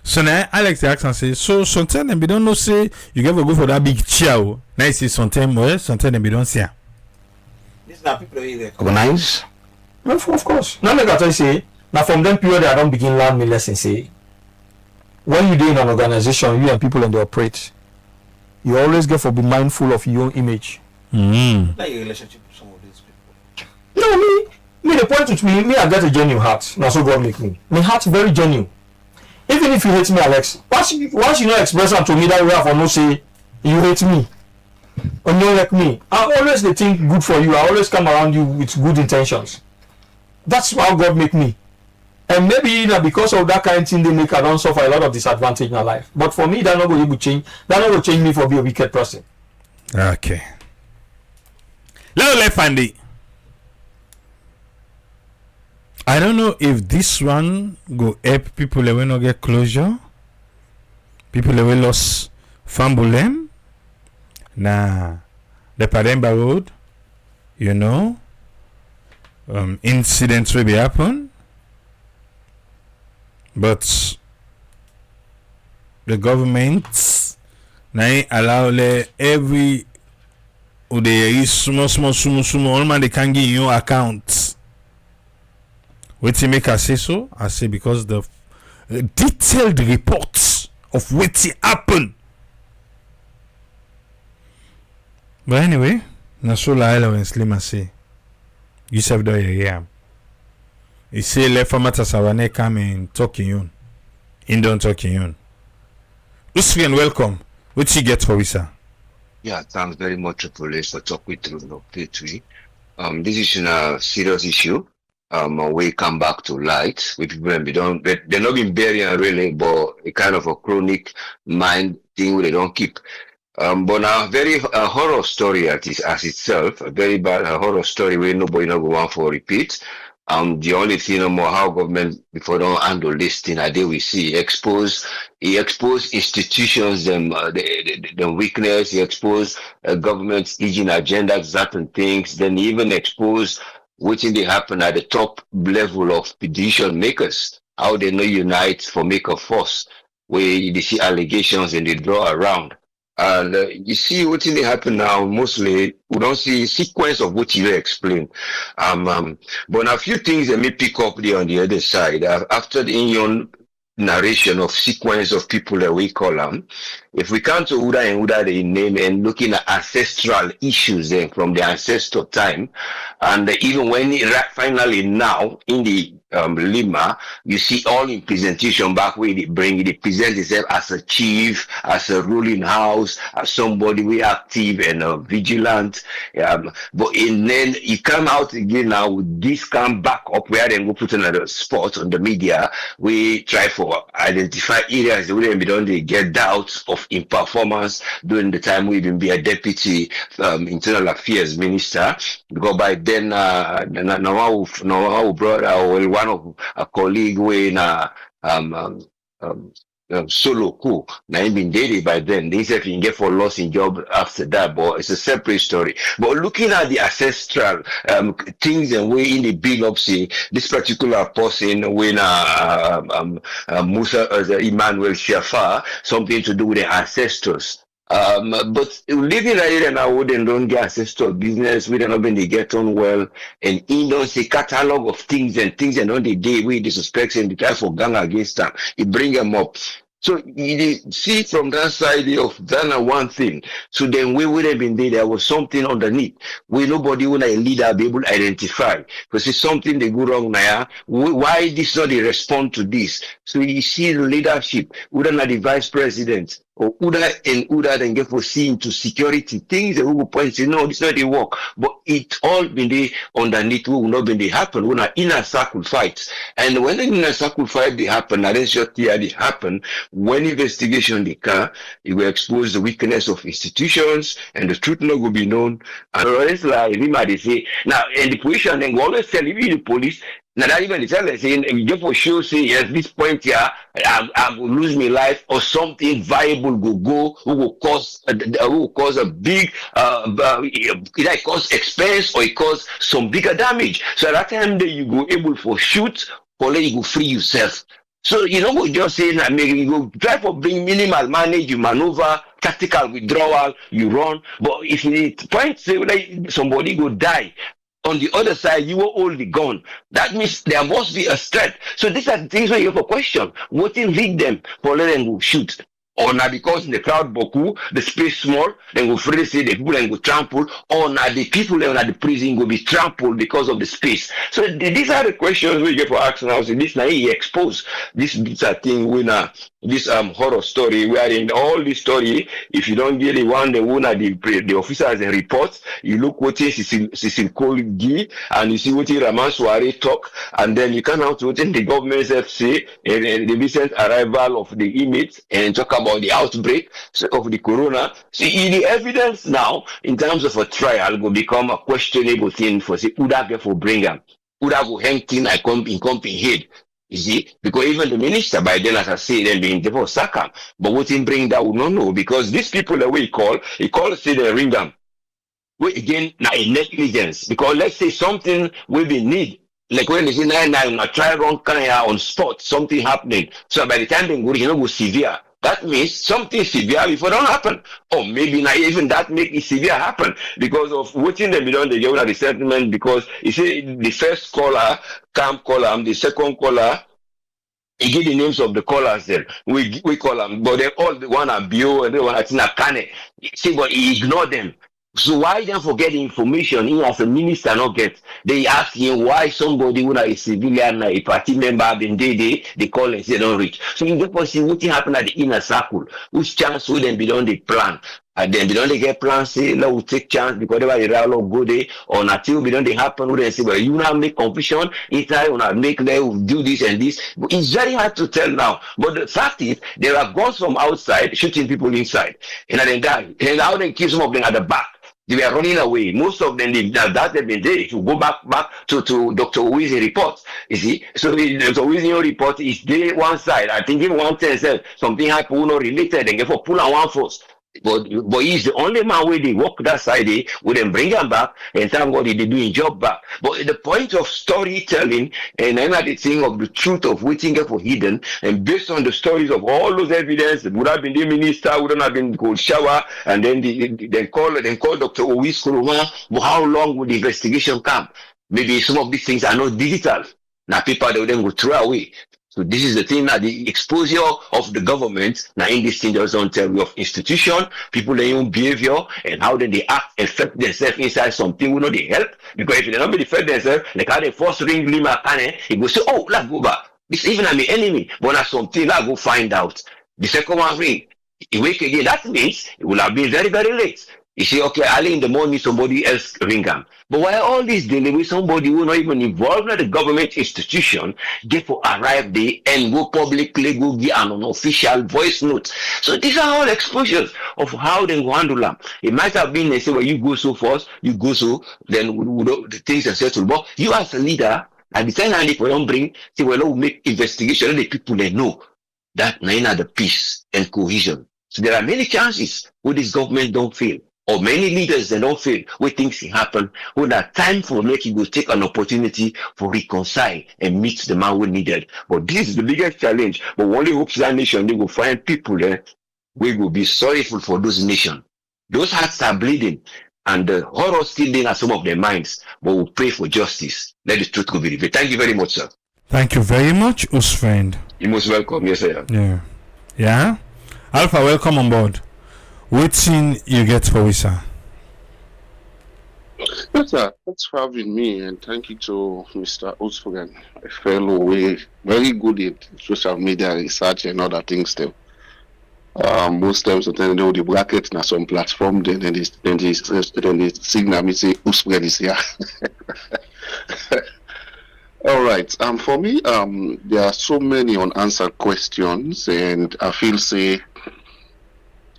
So now Alex the accent say so sometimes we don't know say you ever go for that big chair. Now you see sometimes we don't see. These are people who recognize. Of course. Now make I say now from them period I don't begin learn me lesson say when you do in an organization you and people and they operate you always get to be mindful of your own image. Like your relationship with some of these people. No, me the point with me I got a genuine heart. Now so God make me. My heart very genuine. Even if you hate me, Alex, once you not express that to me that way for no say you hate me. Or not like me. I always they think good for you. I always come around you with good intentions. That's how God make me. And maybe because of that kind of thing they make I don't suffer a lot of disadvantage in my life. But for me, that not going to change. That not going to change me for be a wicked person. Okay. Let's find I don't know if this one go help people that will not get closure. People that will lost family. Nah, the Pademba road, incidents will be happen, but the government now allow every there is small all man they can give you accounts. What you make I say so? I say because the detailed reports of what happened. But anyway, na so la when Leema say, you serve the area. He say let format Sawaneh come and talk in you. In don't talk in you. Usman, welcome. What you get for we sir? Yeah, thanks very much for talk with you. This is a serious issue. We come back to light with people and they're not been burying really, but a kind of a chronic mind thing where they don't keep. But now very horror story as itself, a very bad horror story where nobody not go on for repeat. The only thing no more how government before don't handle this thing I we see he expose institutions them weakness, he expose government's hidden agenda, certain things, then he even expose what they happen at the top level of decision makers, how they not unite for make a force, where you see allegations and they draw around. And you see what thing happen now, mostly we don't see sequence of what you explain. But a few things that may pick up there on the other side. After the Indian narration of sequence of people that we call them, if we come to Uda and Uda, they name and looking at ancestral issues then from the ancestor time, and even when finally now in the Leema, you see all in presentation back where they bring it, they present itself as a chief, as a ruling house, as somebody we active and vigilant. But then you come out again now with this come back up where they go put another spot on the media. We try for identify areas where we don't get doubts of in performance during the time we even be a deputy internal affairs minister, because by then now brother or one of a colleague when solo coup. Now he been dated by then. They said you get for loss in job after that, but it's a separate story. But looking at the ancestral things and way in the build up, say this particular person when Musa Emmanuel Shafar, something to do with the ancestors. But living right here now, we don't get ancestral business, we don't even get on well, and in don't say catalog of things and on the day we disrespect and the try for gang against them, it bring them up. So you see from that side of that one thing. So then we would have been there was something underneath. Nobody when a leader be able to identify. Because it's something they go wrong now. Why this not the respond to this? So you see the leadership, whether not the vice president, or Uda then get foreseen to security things that we will point say no, this not the work. But it all been there underneath will not been they happen when an inner circle fights. And when the inner circle fight they happen, and then short here they happen, when investigation they can, it will expose the weakness of institutions and the truth not will be known. And it's like Leema they say now and the position then go always tell you the police. Now that even the tell saying you get for sure say yes this point here I will lose my life or something viable go who will cause a big either it cause expense or it cause some bigger damage. So at that time that you go able for shoot or let you go free yourself. So you know what just saying that maybe you go try for bring minimal manage, you maneuver, tactical withdrawal, you run. But if you point say like somebody go die. On the other side, you will hold the gun. That means there must be a threat. So these are the things where you have a question. What will lead them for letting go shoot? Or now because in the crowd boku, the space small, then go free say the people then go trample, or now the people then at the prison go be trampled because of the space. So these are the questions we get for asking now. So this now he expose this thing when this horror story where in all this story, if you don't get the one the one at the officers and report, you look what is Cecil Kolgi and you see what Raman Soare talk, and then you come out to what the government say and the recent arrival of the inmates and talk about the outbreak of the corona. See the evidence now in terms of a trial will become a questionable thing for say who that get for bring them, who that go hang thing I come in head. You see, because even the minister by then, as I say, then being for Saka, but what him bring that we don't know because these people that we call, say they ring them. We again now a negligence because let's say something we be need. Like when they say now try run kind on spot, something happening. So by the time they go, you know, go severe. That means something severe before don't happen. Or maybe not even that make it severe happen because of waiting them beyond the government settlement because you see the first caller, camp caller, the second caller, he give the names of the callers then. We call them, but they all the one are bio and the one that's in a cane. See, but he ignore them. So why then forget the information he as a minister not get? They ask him why somebody who is a civilian, a party member, then they call and say don't reach. So you get see what happen at the inner circle. Which chance will then be done the plan? And then they don't get plans, say, no, we'll take chance because they will go there or until we don't happen, we say, well, you now make confusion, it's not gonna make them do this and this. But it's very hard to tell now. But the fact is, there are guns from outside shooting people inside. And then die. And now they keep some of them at the back. They were running away. Most of them, that they've been there. If you go back to Dr. Owizi report, you see. So Dr. Owizi report is there one side. I think even 110 said something happened not related and therefore pull on one force. But he's the only man where they walk that side, we then bring him back and thank God he did doing job back. But the point of storytelling and another thing of the truth of waiting for hidden, and based on the stories of all those evidence, would have been the minister, wouldn't have been called shower, and then they call Dr. Owis Kuruma. But how long would the investigation come? Maybe some of these things are not digital. Now people they will then go throw away. So this is the thing that the exposure of the government now in this thing does on tell you of institution, people their own behavior and how then they act affect themselves inside something will not they help. Because if they don't defend themselves, like how they first ring Leema he go say, oh, let's go back. This even I'm the enemy, but that's something I go find out. The second one ring, he wake again, that means it will have been very, very late. You say, okay, early in the morning, somebody else ring him. But why all this delay with somebody who not even involved in the government institution, get to arrive there and go publicly go give an unofficial voice note. So these are all exposures of how they go handle them. It might have been they say, well, you go so first, you go so, then the things are settled. But you as a leader, at the time if we don't bring, say, well, we'll make investigation, the people they know that now the peace and cohesion. So there are many chances where this government don't fail. Or many leaders they don't feel where things happen, when that time for making go take an opportunity for reconcile and meet the man we needed. But this is the biggest challenge. But only hopes that nation they will find people there we will be sorrowful for those nations. Those hearts are bleeding and the horror still in some of their minds. But we'll pray for justice. Let the truth go be revealed. Thank you very much, sir. Thank you very much, us friend. You're most welcome. Yes, sir. Yeah. Yeah? Alpha, welcome on board. Waiting you get for we, sir. Yes, sir. Thanks for having me, and thank you to Mr. Osfogan, a fellow way very good at social media research and other things. Too. Most times, they know the bracket na some platform, then the signal me say Osfogan is here. All right. For me, there are so many unanswered questions, and I feel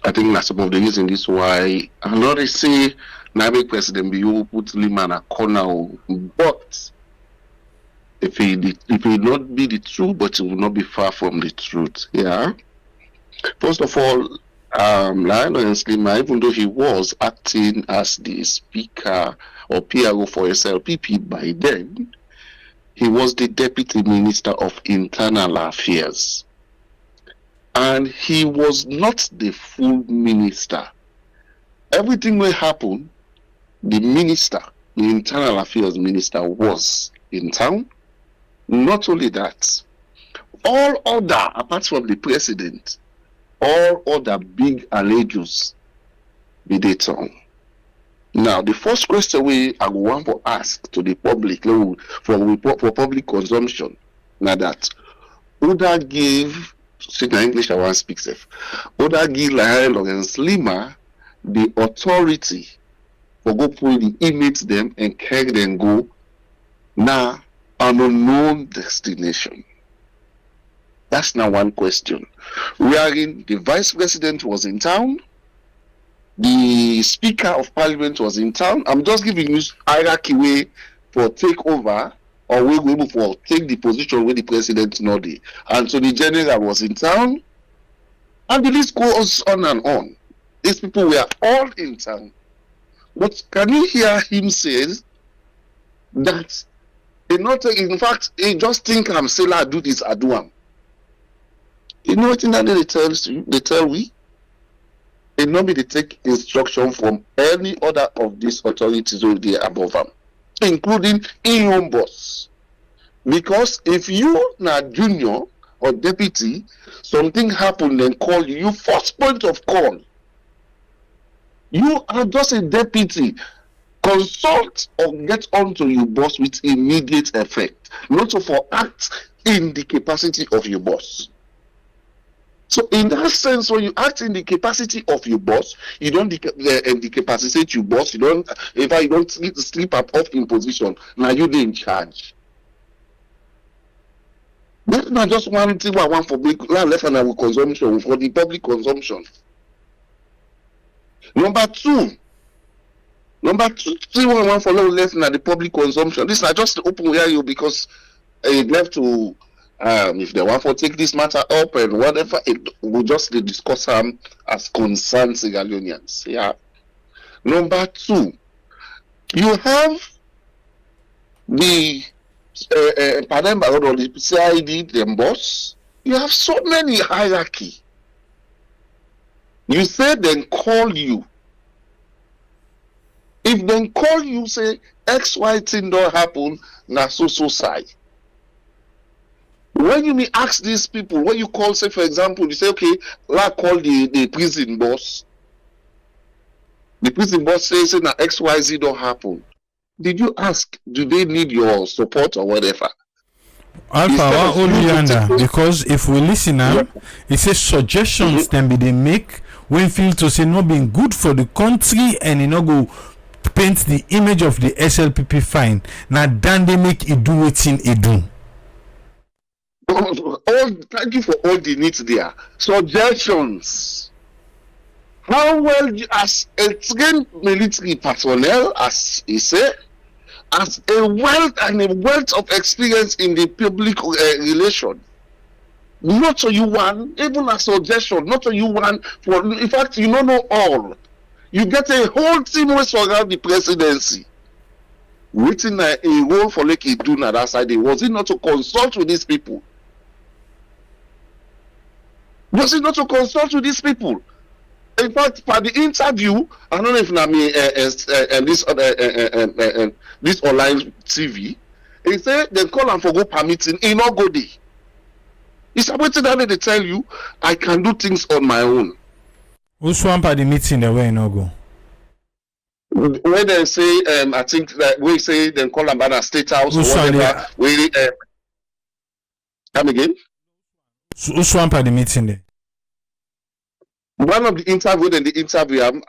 I think that's some of the reason this why I'm not say Nabi President Biyu put Leema in a corner, but if it will not be the truth, but it will not be far from the truth. Yeah. First of all, Lionel Leema, even though he was acting as the speaker or PRO for SLPP by then, he was the Deputy Minister of Internal Affairs. And he was not the full minister. Everything will happen, the minister, the internal affairs minister was in town. Not only that, all other, apart from the president, all other big allegios be the town. Now, the first question I want to ask to the public for public consumption, now that Oda gave in English, I want to speak safe. Oda give Lawrence Leema the authority for go pull the inmates them and carry them go now an unknown destination. That's now one question. Wherein the vice president was in town, the speaker of parliament was in town. I'm just giving you hierarchy way for takeover. Or we were able to take the position where the president not there. And so the general was in town. And the list goes on and on. These people were all in town. But can you hear him say that in fact, he just think I'm saying I do this, I do am. You know what they tell we? They normally take instruction from any other of these authorities over there above them, including in own boss. Because if you na junior or deputy, something happened and call you first point of call. You are just a deputy. Consult or get onto your boss with immediate effect, not for act in the capacity of your boss. So in that sense, when you act in the capacity of your boss, you don't decapacitate your boss. You don't slip up off in position. Now you're in charge. That's not just one thing I want for left and our consumption, for the public consumption. Number two thing I want for left and the public consumption. This is just open area because it left to If they want to take this matter up and whatever, we'll just discuss them as concerned Sierra-Leoneans. Yeah. Number two, you have the Pademba or the CID, the boss. You have so many hierarchy. You say then call you. If then call you, say X, Y thing don't happen, na so side. When you ask these people, when you call, say for example, you say, okay, I call the prison boss. The prison boss says na X, Y, Z don't happen. Did you ask, do they need your support or whatever? Alpha, because if we listen now, it says suggestions can be they make when feel to say not being good for the country and you know go paint the image of the SLPP fine. Now then they make it do it in it do. Thank you for all the needs there. Suggestions. How well you, as a trained military personnel, as he said, as a wealth of experience in the public relation, not so you want, even a suggestion, not so you want for, in fact, you don't know all. You get a whole team who surround the presidency. Waiting a role for like he do na that side. Was it not to consult with these people? Was it not to consult with these people? In fact, for the interview, I don't know if this online TV, he said they call and for go permitting, he not go there. It's waiting that they tell you I can do things on my own. Who swamp at the meeting the way no go? When they say, I think that we say they call them at State House or whatever. Come again? Who swamp at the meeting there? One of the interview,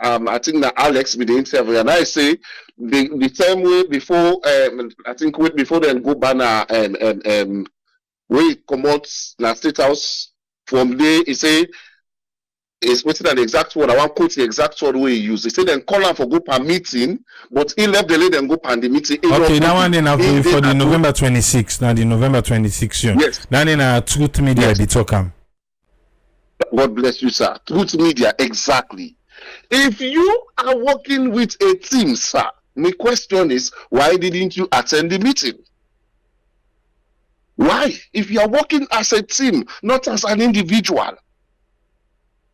I think that Alex with the interview, and I say the same way before, I think before they go banner we come out na State House from there. He say it's waiting an exact word. I want to quote the exact word we use. He said then call him for go per meeting, but he left the lady and go per the meeting. Okay, that one then for the November 26th. Now the November 26th. Yes. Then in Truth Media yes. they talk him. God bless you, sir. Truth Media, exactly. If you are working with a team, sir, my question is, why didn't you attend the meeting? Why? If you are working as a team, not as an individual.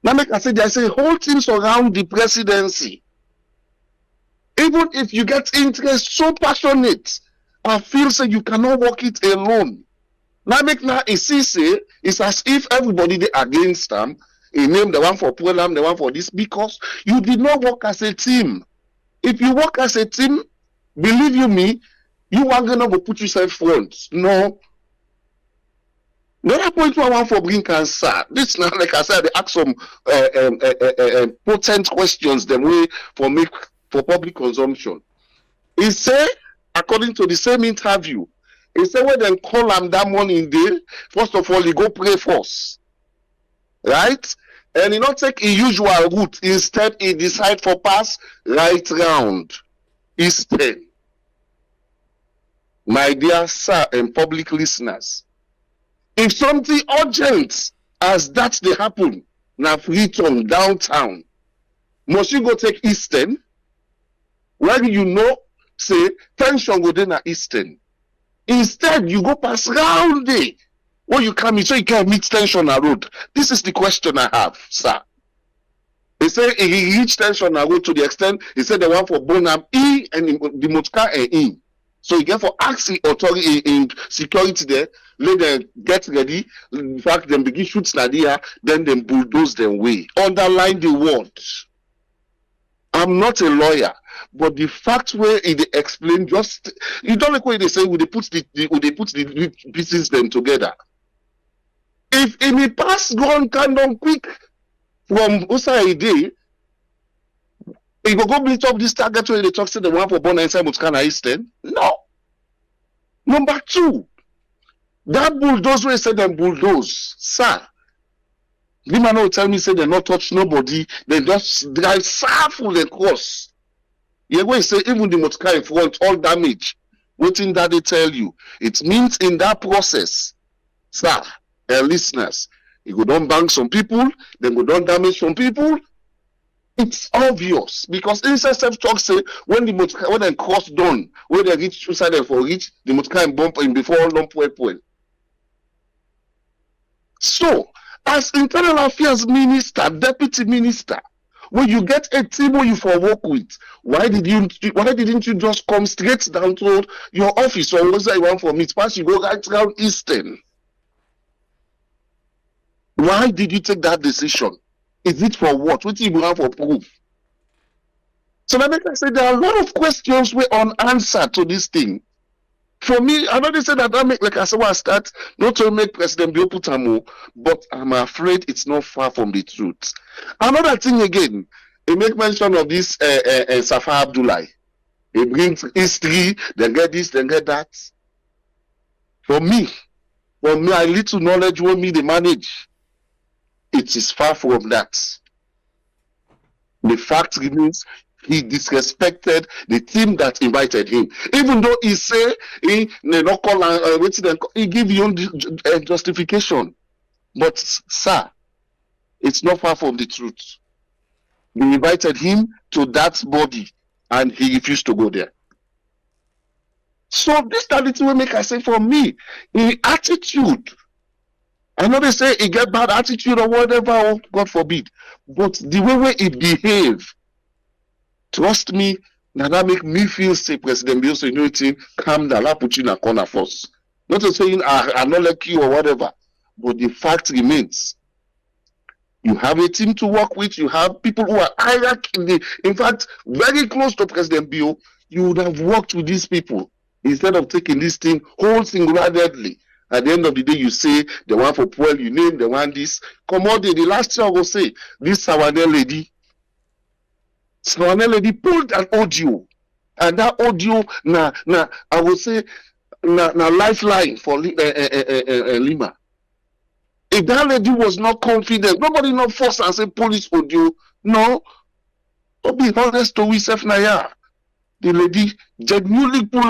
Now, like I said, there's a whole team around the presidency. Even if you get interest so passionate, I feel so you cannot work it alone. Now, it's as if everybody they against them. He named the one for program, the one for this, because you did not work as a team. If you work as a team, believe you me, you are gonna go put yourself front. No. Another point I want for bring cancer. This now, like I said, they ask some potent questions them way for public consumption. He say, according to the same interview. He said when they call him that morning day, first of all, he go pray first. Right? And he not take a usual route. Instead, he decide for pass right round. Instead. My dear sir and public listeners, if something urgent as that they happen, now Freetown, downtown, must you go take Eastern? Where you know, say, tension go there na Eastern. Instead, you go pass round there. When you come in, so you can meet tension on road. This is the question I have, sir. He said he reached tension on road to the extent, he said the one for Bonham E and the Motka and E. So you get for ask the authority in security there, let them get ready. In fact, them begin shoot Nadia, then them bulldoze them way. Underline the word. I'm not a lawyer, but the fact where it explain just you don't like what they say when they put the pieces them together. If any pass gone kind of quick from Usa day, it will go meet up this target where they talk to the one for Bona inside Mutkana Eastern. No. Number two, that bulldoze where said them bulldoze, sir. Leema will tell me say they not touch nobody, they just drive full across. You're going to say even the motor in front, all damage. Waiting that they tell you. It means in that process, Sir, listeners, you go down bank some people, then go down damage some people. It's obvious because inside self-talk say when the cross done, when they reach suicide for reach, the motorcar and bump in before long point. So, as internal affairs minister, deputy minister, when you get a team where you for work with, why didn't you just come straight down to your office or was that you want for me? Pass you go right around Eastern. Why did you take that decision? Is it for what? What do you have for proof? So that make I say there are a lot of questions were unanswered to this thing. For me, I know they say that make like I said I start not to make President Bio Putamo, but I'm afraid it's not far from the truth. Another thing again, he make mention of this Safa Abdullah. He brings history, then get this, then get that. For me, I little knowledge will me they manage. It is far from that. The fact remains he disrespected the team that invited him. Even though he say he not call he give you justification. But sir, it's not far from the truth. They invited him to that body and he refused to go there. So this quality will make I say for me, in attitude. I know they say he get bad attitude or whatever, God forbid. But the way he behave, trust me, now that make me feel say President Bill, you know it, calm down, I'll put you in a corner first. Not to saying I'm not like you or whatever, but the fact remains. You have a team to work with, you have people who are hierarchy, in fact, very close to President Bill, you would have worked with these people instead of taking this thing whole single-handedly. At the end of the day, you say, the one for Puel, you name the one this. Come on, the last year I will say, this Sawaneh lady pulled an audio. And that audio, I will say, lifeline for Leema. If that lady was not confident, nobody not force and say police audio. No. Don't be honest to yourself now. The lady genuinely pulled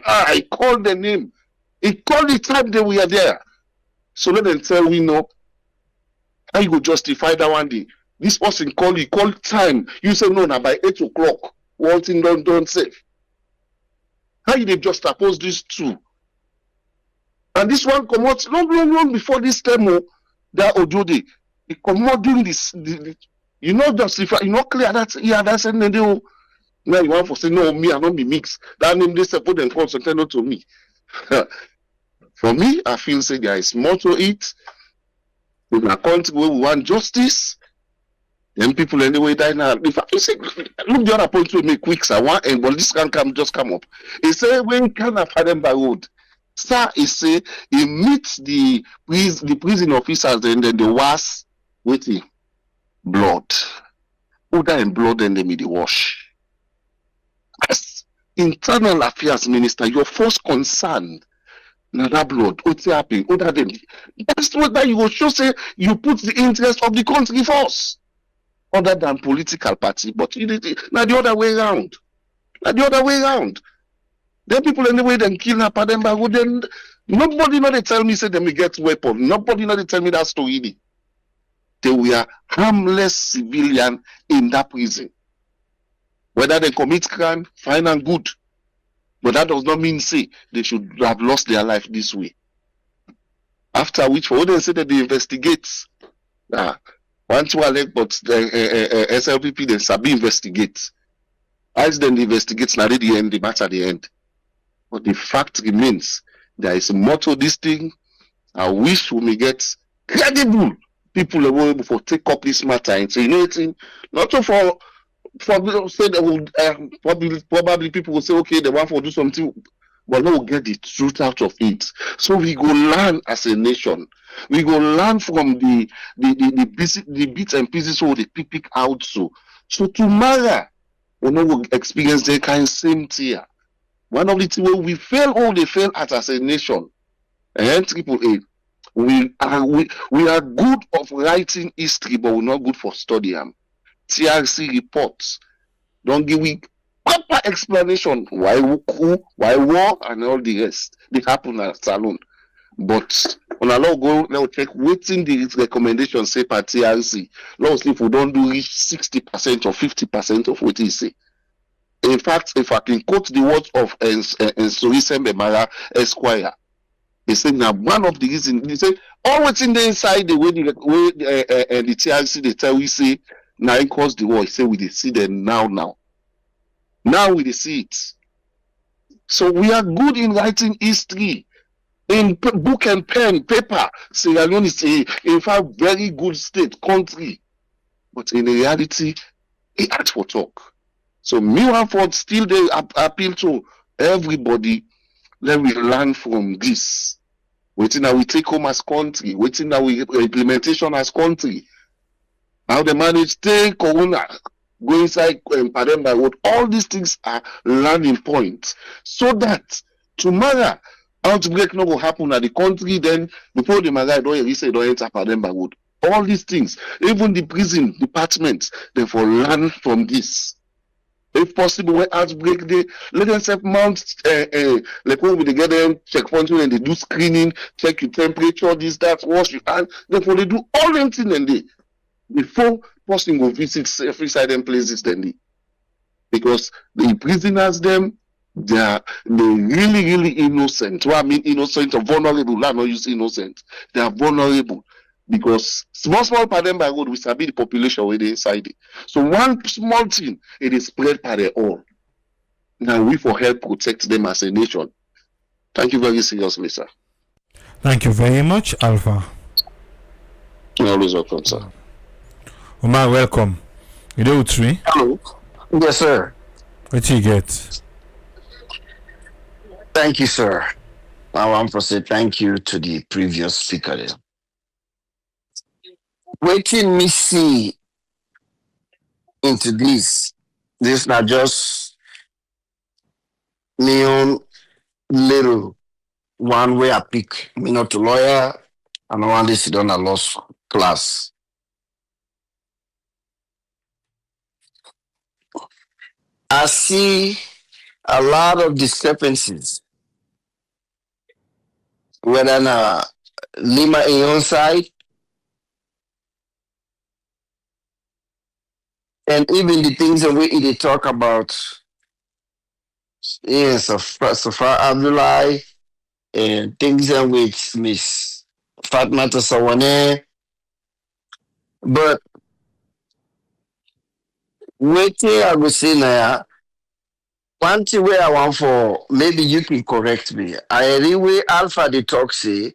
I called the name. He called the time that we are there. So let them tell we know how you go justify that one day. This person call you call time. You say no, now by 8 o'clock. One thing don't say. How you they just oppose these two? And this one come out long before this time that audio day. It come out doing this. You know justify. You know clear that that's a name. Now you want to say no, me I don't be mixed. That name they say put them call something not to me. For me, I feel say there is more to it. In a country where we want justice, then people anyway die now. In fact, you see, look the other point we make quick, sir. One and but this can just come up. He say when can of Pademba road, sir, he say he meets the prison officers and then the was waiting blood. Who die in blood and they me the wash. As internal affairs minister, your first concern. Now that blood, what's happening? Other than that's what that you will show say you put the interest of the country first, other than political party. But now the other way around. Then people anyway then kill na Pademba. Then nobody know they tell me say them we get weapon. Nobody know they tell me that story. They were harmless civilian in that prison. Whether they commit crime, fine and good. But that does not mean say they should have lost their life this way. After which, for what they say that they investigate, once you elect, but the SLPP then Sabi investigate. As then they investigate, now the end, the matter at the end. But the fact remains, there is more to this thing. I wish we may get credible people able for take up this matter and say, you know, it's not for say they will probably people will say okay they want to do something, but no, we'll get the truth out of it. So we go learn as a nation. We go learn from the bits and pieces so they pick out so tomorrow we know we'll experience the kind of same thing. One of the things where we fail as a nation. And AAA, we are good of writing history, but we're not good for studying. TRC reports don't give we proper explanation why who, why war, and all the rest. They happen at Salon. But on a law go now check waiting the recommendation say per TRC. Law if we don't do reach 60% or 50% of what he say. In fact, if I can quote the words of Sorise Memara Esquire, he said now one of the reasons he said always in the inside the way the TRC they tell we say now it cause the war. He said we see them now we see it. So we are good in writing history. In book and pen, paper, Sierra Leone is in fact very good state, country. But in reality, it had for talk. So Milford still they appeal to everybody. Let we learn from this. Waiting that we take home as country, waiting that we implementation as country. How they manage take Corona, go inside Pademba Road. All these things are learning points. So that tomorrow outbreak no will happen at the country, then before the Magai don't say don't enter Pademba Road. All these things, even the prison departments, therefore learn from this. If possible, when outbreak they let them self mount like when they get them checkpoint when they do screening, check your temperature, this, that, wash your hands, therefore they do all them things and they before person will visit free-side places then they because the prisoners them they really innocent. Well, I mean innocent or vulnerable. I'm not using innocent. They are vulnerable because small Pademba Road we sabi the population where they inside it. So one small thing it is spread by their own. Now we for help protect them as a nation. Thank you very seriously, sir. Thank you very much, Alpha. You're always welcome, sir. Omar, welcome. You do three? Hello. Yes, sir. What you get? Thank you, sir. I want to say thank you to the previous speaker there. Waiting me see into this not just me own little one way I pick. Me not a lawyer, and I want to sit on a law class. I see a lot of discrepancies. Whether na Leema in your side, and even the things that they talk about, yes, Safar Abdullah, and things that with Miss Fatma Sawaneh, but waiting, I will say now. One thing where I want for maybe you can correct me. I anyway Alpha the talk say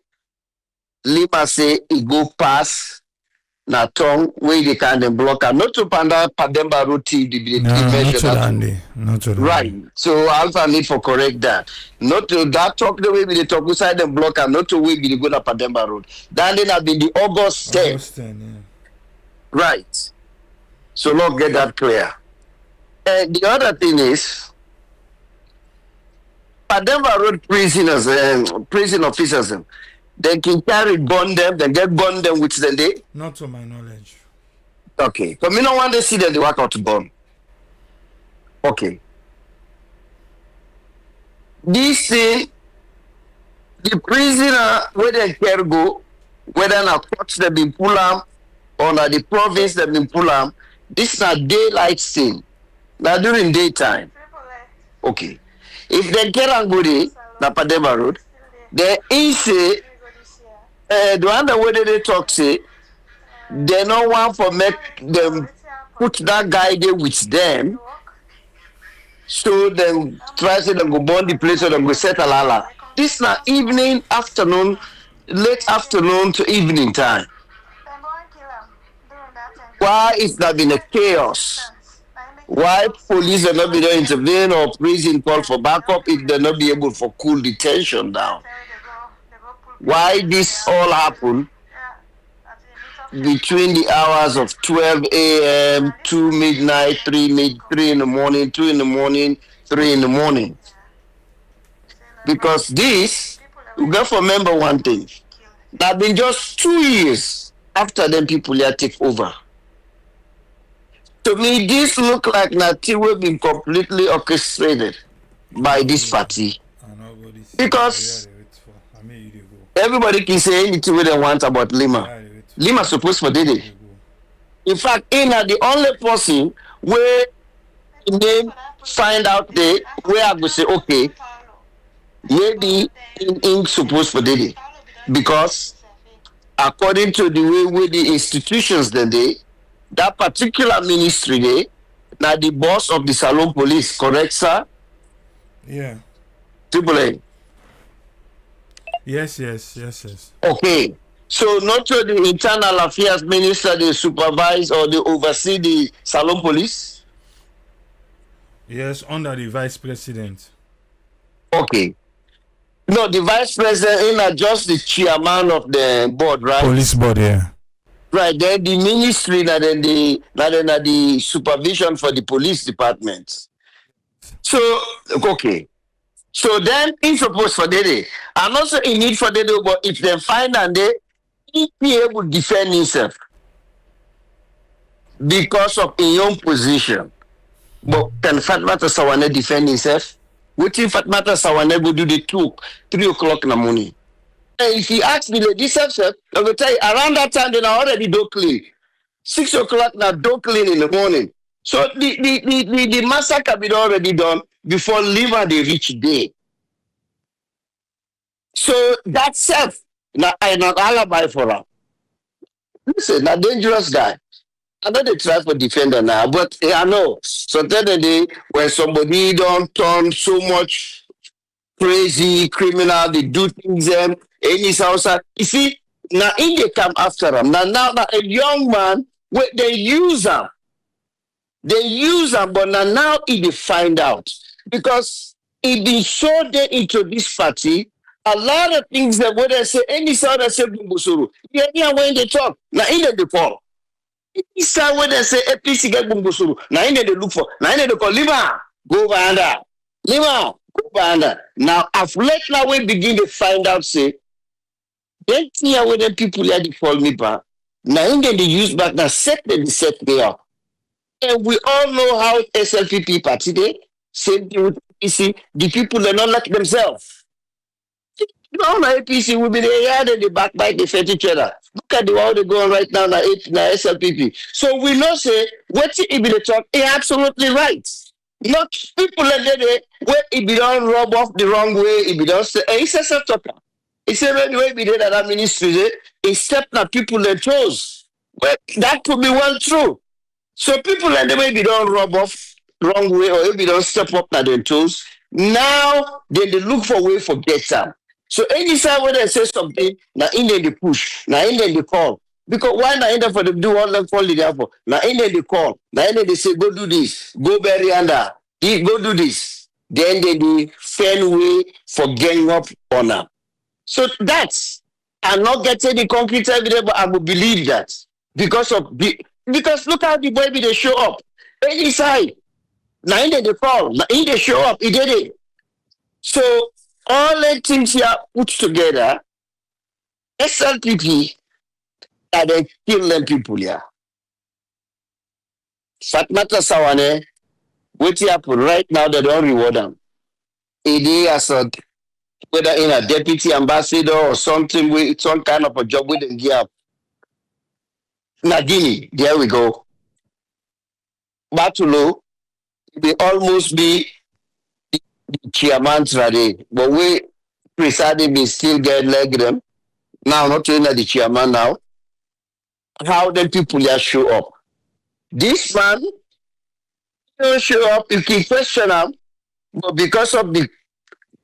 Leema say it go pass na tongue where they can block her. Not to panda Pademba route the Not to Andy. Not to right. So Alpha need for correct that. Not to that talk the way they talk beside them block her, not to way they go to Pademba road. That then have been the August 10. August 10, yeah. Right. So let's get that clear. And the other thing is Pademba Road prisoners and prison officers, they can carry gun them, then get gun them which then they. Not to my knowledge. Okay. So me no want to see them they work out gun. Okay. This thing, the prisoner where they can go, whether na courts they been pull am or na the province they been pull am, this is a daylight thing. Now during daytime. Okay. If they get angry, na Pademba Road, they say the one the way they talk say they no want for make them put that guy there with them. So then try to them go burn the place or them go set a lala. This na evening, afternoon, late afternoon to evening time. Why is that been a chaos? Why police are not be there intervene or prison call for backup if they not be able for cool the tension down? Why this all happen between the hours of 12 a.m., 2 midnight, 3 in the morning, 2 in the morning, 3 in the morning? Because this, you got to remember one thing. That been just 2 years after them people here take over. To me, this look like Natiwe been completely orchestrated by this party. Because Everybody can say anything they want about Leema. Leema supposed for did it. In fact, Ina the only person where name find out there where I go say okay, maybe in supposed for did it because according to the way with the institutions then they that particular ministry they now the boss of the Salon Police, correct, sir? Yeah. Triple A. Yes. Okay. So not to the internal affairs minister they supervise or they oversee the Salon Police? Yes, under the vice president. Okay. No, the vice president is not just the chairman of the board, right? Police board, yeah. Right. Then the ministry, then the supervision for the police department. So okay. So then in suppose for the and also in need for the but if they find and they he be able to defend himself because of his own position. But can Fatmata Sawaneh defend himself? What if Fatmata Sawaneh go do the 3 o'clock in the morning? And if he asks me this self, I will tell you around that time they are already do clean. 6 o'clock now do clean in the morning. So the massacre be already done before Leema they reach there. So that self now I not alibi for her. Listen, a dangerous guy. I know they try for defender now, but I know. So then the day when somebody don't turn so much crazy criminal, they do things them, any outside. You see, now in they come after him. Now a young man, where they use him. They use him, but now they find out. Because it been so they into this party, a lot of things that when they say any sort of say Bumbusuru. Yeah, when they talk, now in the call. This time when they say APC get Bumbusuru, now in they look for, now in they call Leema, go over under. Leema, go over under. Now, after now we begin to find out, say, then here when the people here they call me back, now in they use back, now set me up. And we all know how SLPP party they, same thing with APC, the people they not like themselves. You know, now APC will be there, and they backbite, they fight each other. Look at the how they go on right now, now SLPP. So we know, say, what it be the talk, is absolutely right. Not people like that, where it be done rub off the wrong way, it be done say, it's a self-talker. It's a way be there that ministry, it step now people their toes. Well, that could be well true. So people like the way be done rub off wrong way, or if they don't step up now their toes, now then they look for way for get time. So anytime when they say something, now in there they push, now in there they call. Because why not in there for them do all them fall there for? Now in there they call, now in there they say, go do this, go bury under, go do this. Then they do fair way for gang up on them. So that's, I'm not getting the concrete evidence, but I will believe that. Because look how the baby they show up. Any side. Now in there they call, now in there show up, he did it. So all the things here put together, SLPP, that they kill them people here. Fatmata Sawaneh, what happen right now, they don't reward them. It is whether in a deputy ambassador or something with some kind of a job with them give. Nagini, there we go. Batulo, they almost be the chairman today, but we presiding me still get leg them. Now not only the chairman now. How the people here show up. This man don't show up, you can question him, but because of the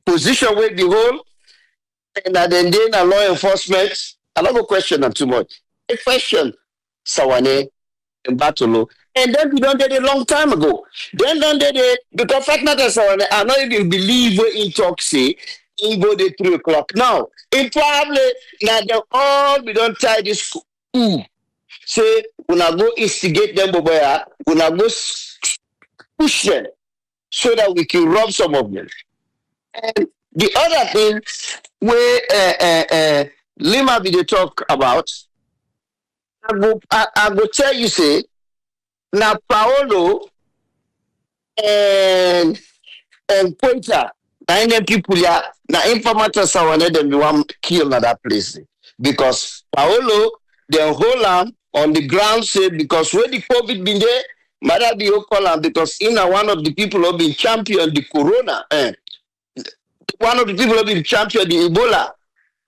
position where the whole and then a law enforcement, I don't go question them too much. A question Sawaneh and Batulo. And then we done did it a long time ago. Then done did it because Fatmata Sawaneh, I don't even believe what in talk say in go the 3 o'clock. Now, in probably now they all we don't tie this say when I go instigate them over here, when I go push them so that we can rob some of them. And the other thing where Leema be they talk about, I go tell you say now Paolo and Quinta, And then people ya na informator Sawaneh them be one kill na that place because Paolo then hold am on the ground say because when the COVID been there, Mother be call am because in one of the people who been champion the corona, one of the people who been champion the Ebola.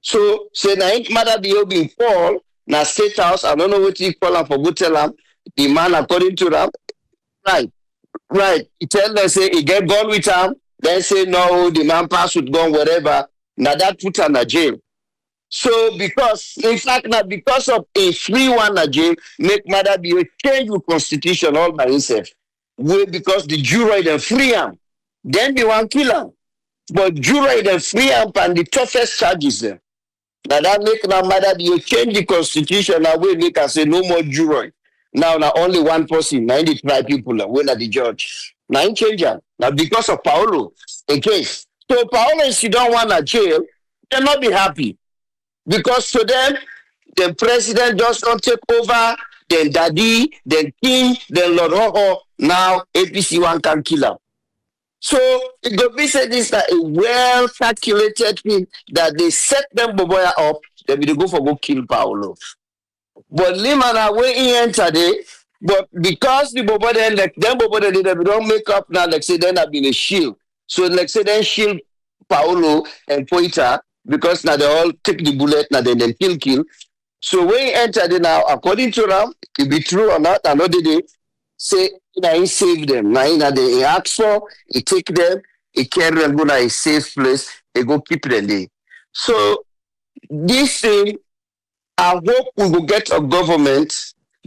So say na Mother be been call na state house. I don't know what he call am for go tell am the man according to them. Right. He tell them say he get gone with him. Then say no, the man pass with gun wherever. Now that put him in jail. So because in fact now because of a free one in jail, make Mother be a change with constitution all by himself. Well, because the jury then free him. Then they want kill him. But jury then free him and the toughest charges them. Now that make now Mother be a change the constitution now we make us say no more jury. Now only one person, 95 people when at the judge. Now in change am. Now because of Paolo, a case. So Paolo if you don't want a jail, they'll not be happy. Because to them, the president just don't take over, then daddy, then king, then Lord Hoho, now APC one can kill him. So it go be said this that a well calculated thing that they set them Boboya up, then they go for go kill Paolo. But Leema now when he enter there, but because the Bobo then like them Bobo they don't make up now, like say then have been a shield. So like say then shield Paolo and Poita because now they all take the bullet now then kill. So when he enter there now, according to them, it be true or not, another day, say now he save them. Now they ask for, he take them, he carry them go to a safe place, he go keep them there. So this thing I hope we will get a government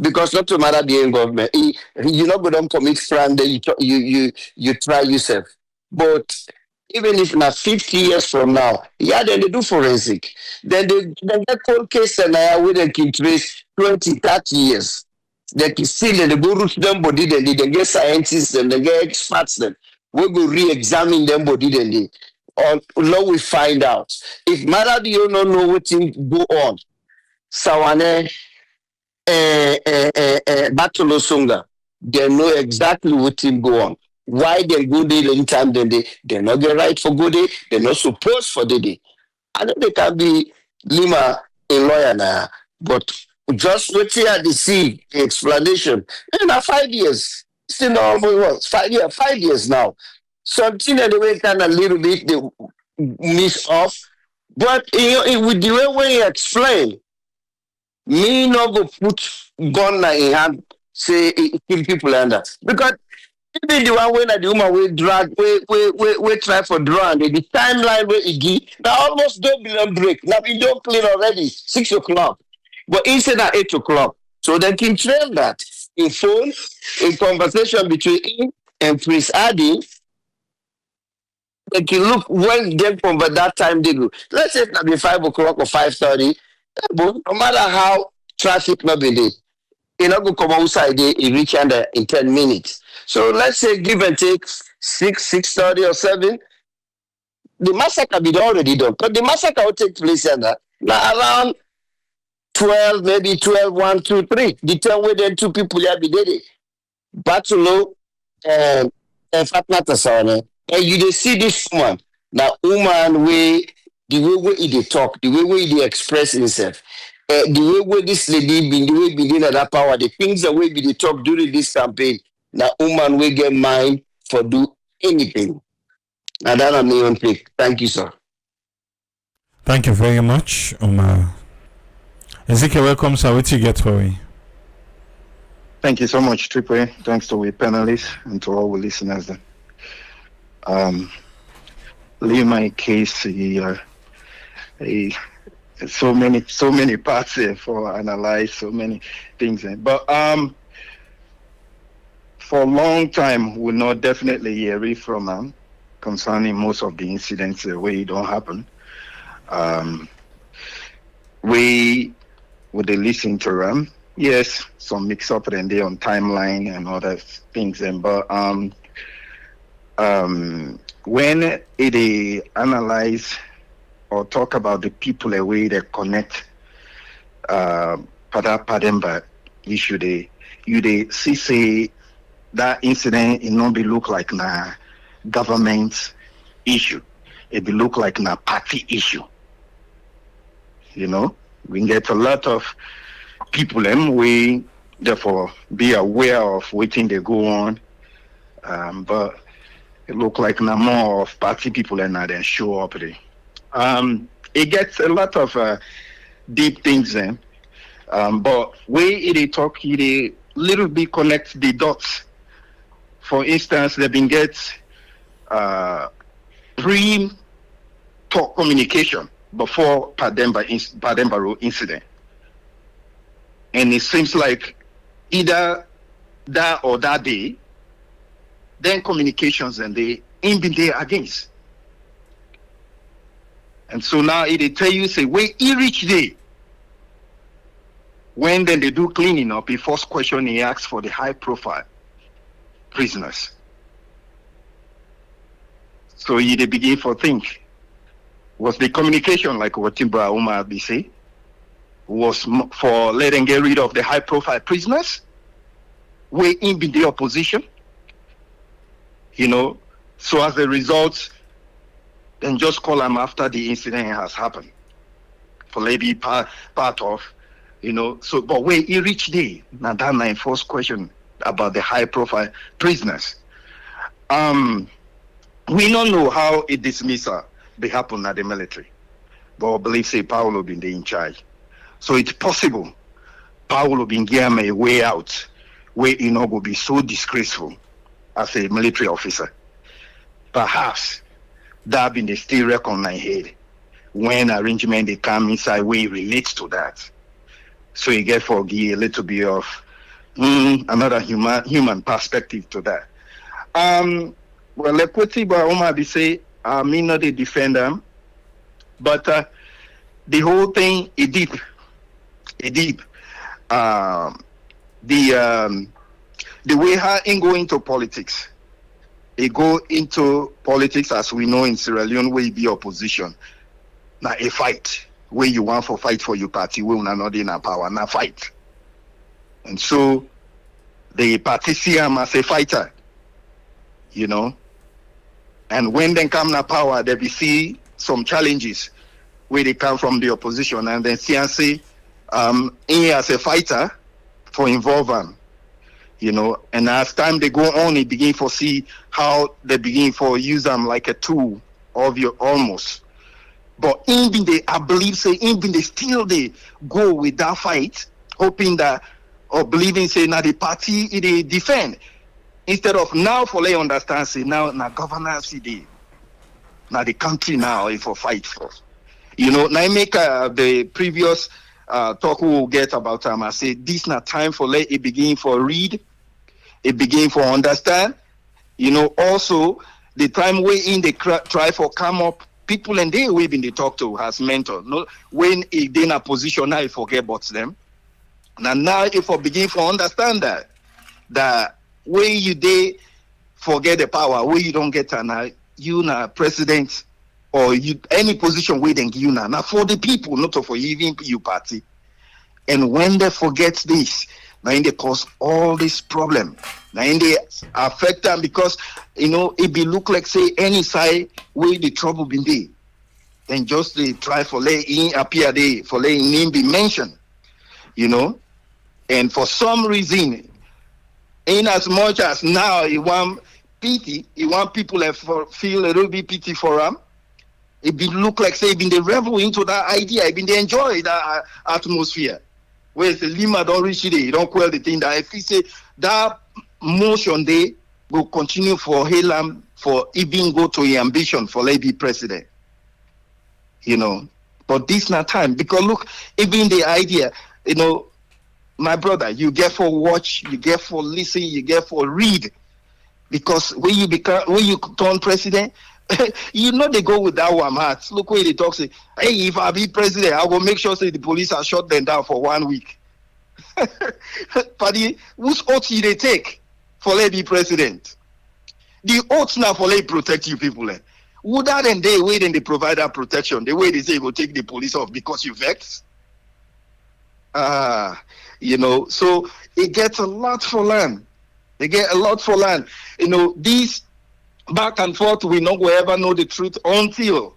because not to matter being government. You're not going to commit crime, then you try yourself. But even if not 50 years from now, then they do forensic. Then they get cold case and where they can trace 20, 30 years. They can still they go root them body, then they get scientists, then they get experts, then we go re-examine them body, then they or now we find out. If matter you don't know what things go on. Sawaneh, Batolo Sunga, they know exactly what thing go on. Why they go there anytime then they're not get right for good day, they're not supposed for the day. I know they can be Leema a lawyer now, but just wait here to see the explanation. And now 5 years, still not almost 5 years now. Something anyway kind of little bit they miss off, but with the way when you explain. Me no go put gun in hand, say kill people under. Because even the one when the woman will drag, we try for draw the timeline where it give, now almost don't break. Now we don't clean already, 6 o'clock. But instead at 8 o'clock. So they can trail that in phone, in conversation between him and Prince Adi. They can look when they from that time they go. Let's say it be 5 o'clock or 5:30. No matter how traffic not be there, you know go come outside there, it reach under in 10 minutes. So let's say give and take 6:30 or 7. The massacre be already done. Because the massacre will take place under now around 12, maybe 12, 1, 2, 3. The time where then 2 people here be dead. Batulo and Fatma Sawaneh. And you dey see this one. Now woman the way he talk, the way he express himself, the way this lady been, the way be in that power, the things that way be talk during this campaign. Now, woman will get mind for do anything. And that I'm my own pick. Thank you, sir. Thank you very much, Ezekiel, welcome, sir. What you get for me? Thank you so much, Triple A. Thanks to our panelists and to all the listeners. Leema case, so many parts for analyze, so many things. But for a long time, we know definitely hear from him concerning most of the incidents where it don't happen. We would listen to them. Yes, some mix up and they on timeline and other things. But when it analyze or talk about the people the way they connect Pademba issue, they see say that incident it not be look like na government issue. it will look like a party issue. You know, we get a lot of people and we therefore be aware of waiting they go on. But it look like now more of party people and not then show up there. It gets a lot of deep things then. But way it talk, it little bit connect the dots. For instance, they've been get pre-talk communication before Pademba Road incident. And it seems like either that or that day, then communications and they ain't been there against. And so now it tell you, say, wait, each day, when then they do cleaning up, the first question he asks for the high profile prisoners. So he they begin for think. Was the communication like what Timbra Umar be say? Was for letting get rid of the high profile prisoners? Way in the opposition? You know, so as a result, then just call them after the incident has happened. For maybe part of, you know, so but where he reached day, now that's my first question about the high profile prisoners. We don't know how a dismissal be happen at the military, but I believe say Paulo been in charge. So it's possible Paulo been given a way out where he not will be so disgraceful as a military officer. Perhaps that been the still reckon my head when arrangement they come inside where it relates to that. So you get for give a little bit of another human perspective to that. Well, equity, but Omar be say, me not a defender, but the whole thing is deep. The way how in go into politics, it go into politics as we know in Sierra Leone where you be opposition. Now a fight where you want for fight for your party, we will not in a power, now fight. And so the party see him as a fighter, you know. And when they come to power, they be see some challenges where they come from the opposition, and then see and say, he as a fighter for involve them, you know. And as time they go on, they begin for see how they begin for use them like a tool of your almost. But even they, I believe, say even they still they go with that fight, hoping that or believing say now the party they defend. Instead of now for they understand say now governance now the country now is for fight for. You know, now I make the previous talk we will get about I say this not time for let it begin for read, it begin for understand. You know, also the time we in the try for come up people and they we been they talk to as mentor. No, when they in a position now, you forget about them. Now if I begin for understand that where you they forget the power, where you don't get you na president or you any position where they give you now for the people, not for even you party. And when they forget this, now they cause all this problem. Now they affect them because you know it be look like say any side where the trouble been there. Then just they try for lay in appear there for letting name be mentioned, you know. And for some reason, in as much as now he want pity, he want people to feel a little bit pity for him. It be look like say been they revel into that idea, it been they enjoy that atmosphere. Whereas the Leema don't reach it, he don't quell the thing that if he say that motion they will continue for Halam for even go to his ambition for let be president. You know, but this not time because look, even the idea, you know, my brother, you get for watch, you get for listen, you get for read, because when you turn president, you know they go with that warm heart. Look where they talk say, hey, if I be president, I will make sure say the police are shut them down for 1 week. But whose oath they take for let be president? The oath now for let protect you people. Would that and they wait and they provide that protection? The way they say go take the police off because you vex? You know, so it gets a lot for land. They get a lot for land. You know, these back and forth, we not will ever know the truth until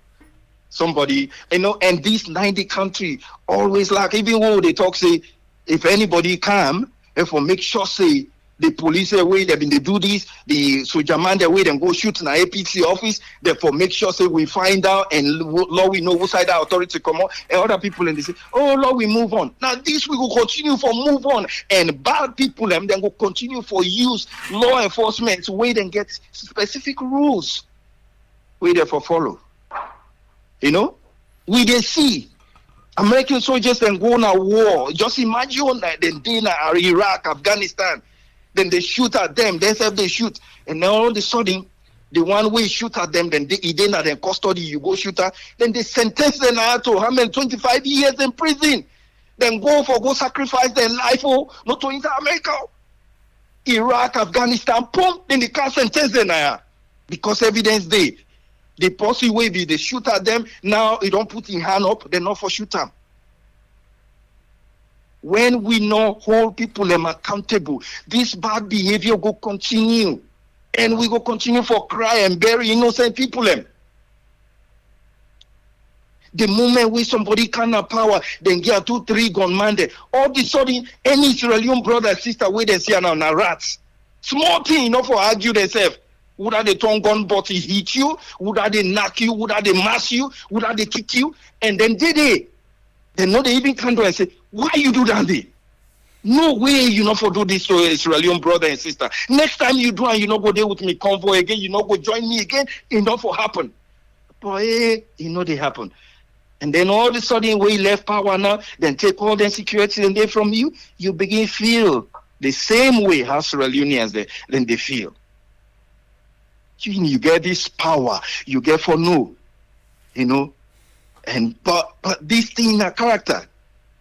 somebody, and this 90 country always like, even when they talk, say, if anybody come, if we make sure, say, the police way they been they do this, the soldier man the way they go shoot in the APC office, therefore make sure say we find out and Lord we know what side the authority come on, and other people and they say, oh Lord, we move on. Now this we will continue for move on, and bad people them then will continue for use law enforcement way then get specific rules we therefore follow. We they see American soldiers then go on a war. Just imagine that they in Iraq, Afghanistan. Then they shoot at them, they shoot, and then all of a sudden, the one way shoot at them, then they at their custody, you go shoot at, then they sentence them to 125 years in prison, then go sacrifice their life, not to enter America, Iraq, Afghanistan, boom, then they can't sentence them because evidence day, the policy way be they shoot at them, now you don't put in hand up, they not for shoot them. When we not hold people them accountable, this bad behavior will continue. And we will continue for cry and bury innocent people them. The moment we somebody can have power, then get 2-3 gunmen there. All of a sudden, any Israeli brother sister where they see now rats. Small thing enough for argue themselves. Would they turn gun but he hit you? Would they knock you? Would they mash you? Would they kick you? And then they know they even come to and say, why you do that day? No way you not for do this to Israeli brother and sister. Next time you do and you not go there with me convoy again, you not go join me again, it not for happen. But they happen. And then all of a sudden we left power now, then take all the security and they from you, you begin feel the same way how Israelians then they feel. You get this power, you get for no, and but this thing in a character.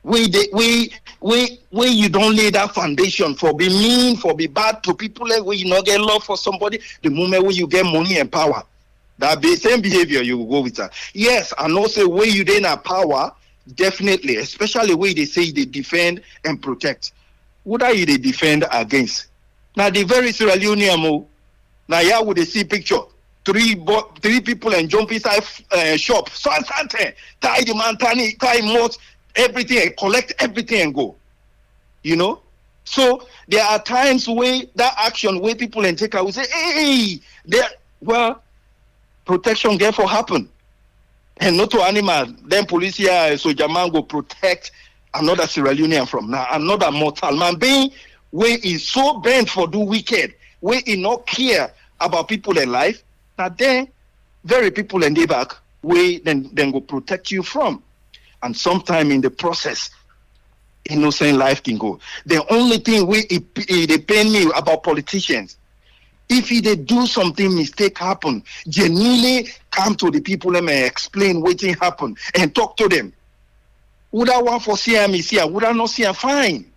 Where you don't lay that foundation for be mean, for be bad to people, where you not get love for somebody, the moment where you get money and power, that same behavior you will go with that. Yes, and also where you then have power, definitely, especially where they say they defend and protect. What are you they defend against? Now the very Sierra Leone, now here would they see picture. Three people and jump inside shop. So tie the man, tie most everything and collect everything and go. So there are times where that action where people and take will say, hey, protection therefore happen. And not to animal, then police here, so Jaman go protect another Sierra Leonean from now, another mortal man being where is so bent for do wicked, where he not care about people in life, that then very people in the back where then go protect you from. And sometime in the process, innocent life can go. The only thing they pain me about politicians, if they do something mistake happen, genuinely come to the people and explain what happened and talk to them. Would I want for see me see? Would I not see? Fine.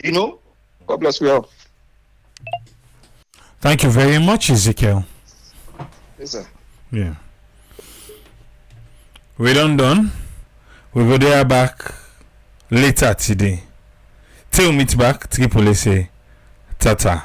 God bless you all. Thank you very much, Ezekiel. Yes, sir. Yeah. We done. We go there back later today. Till meet back, Tripoli say, tata.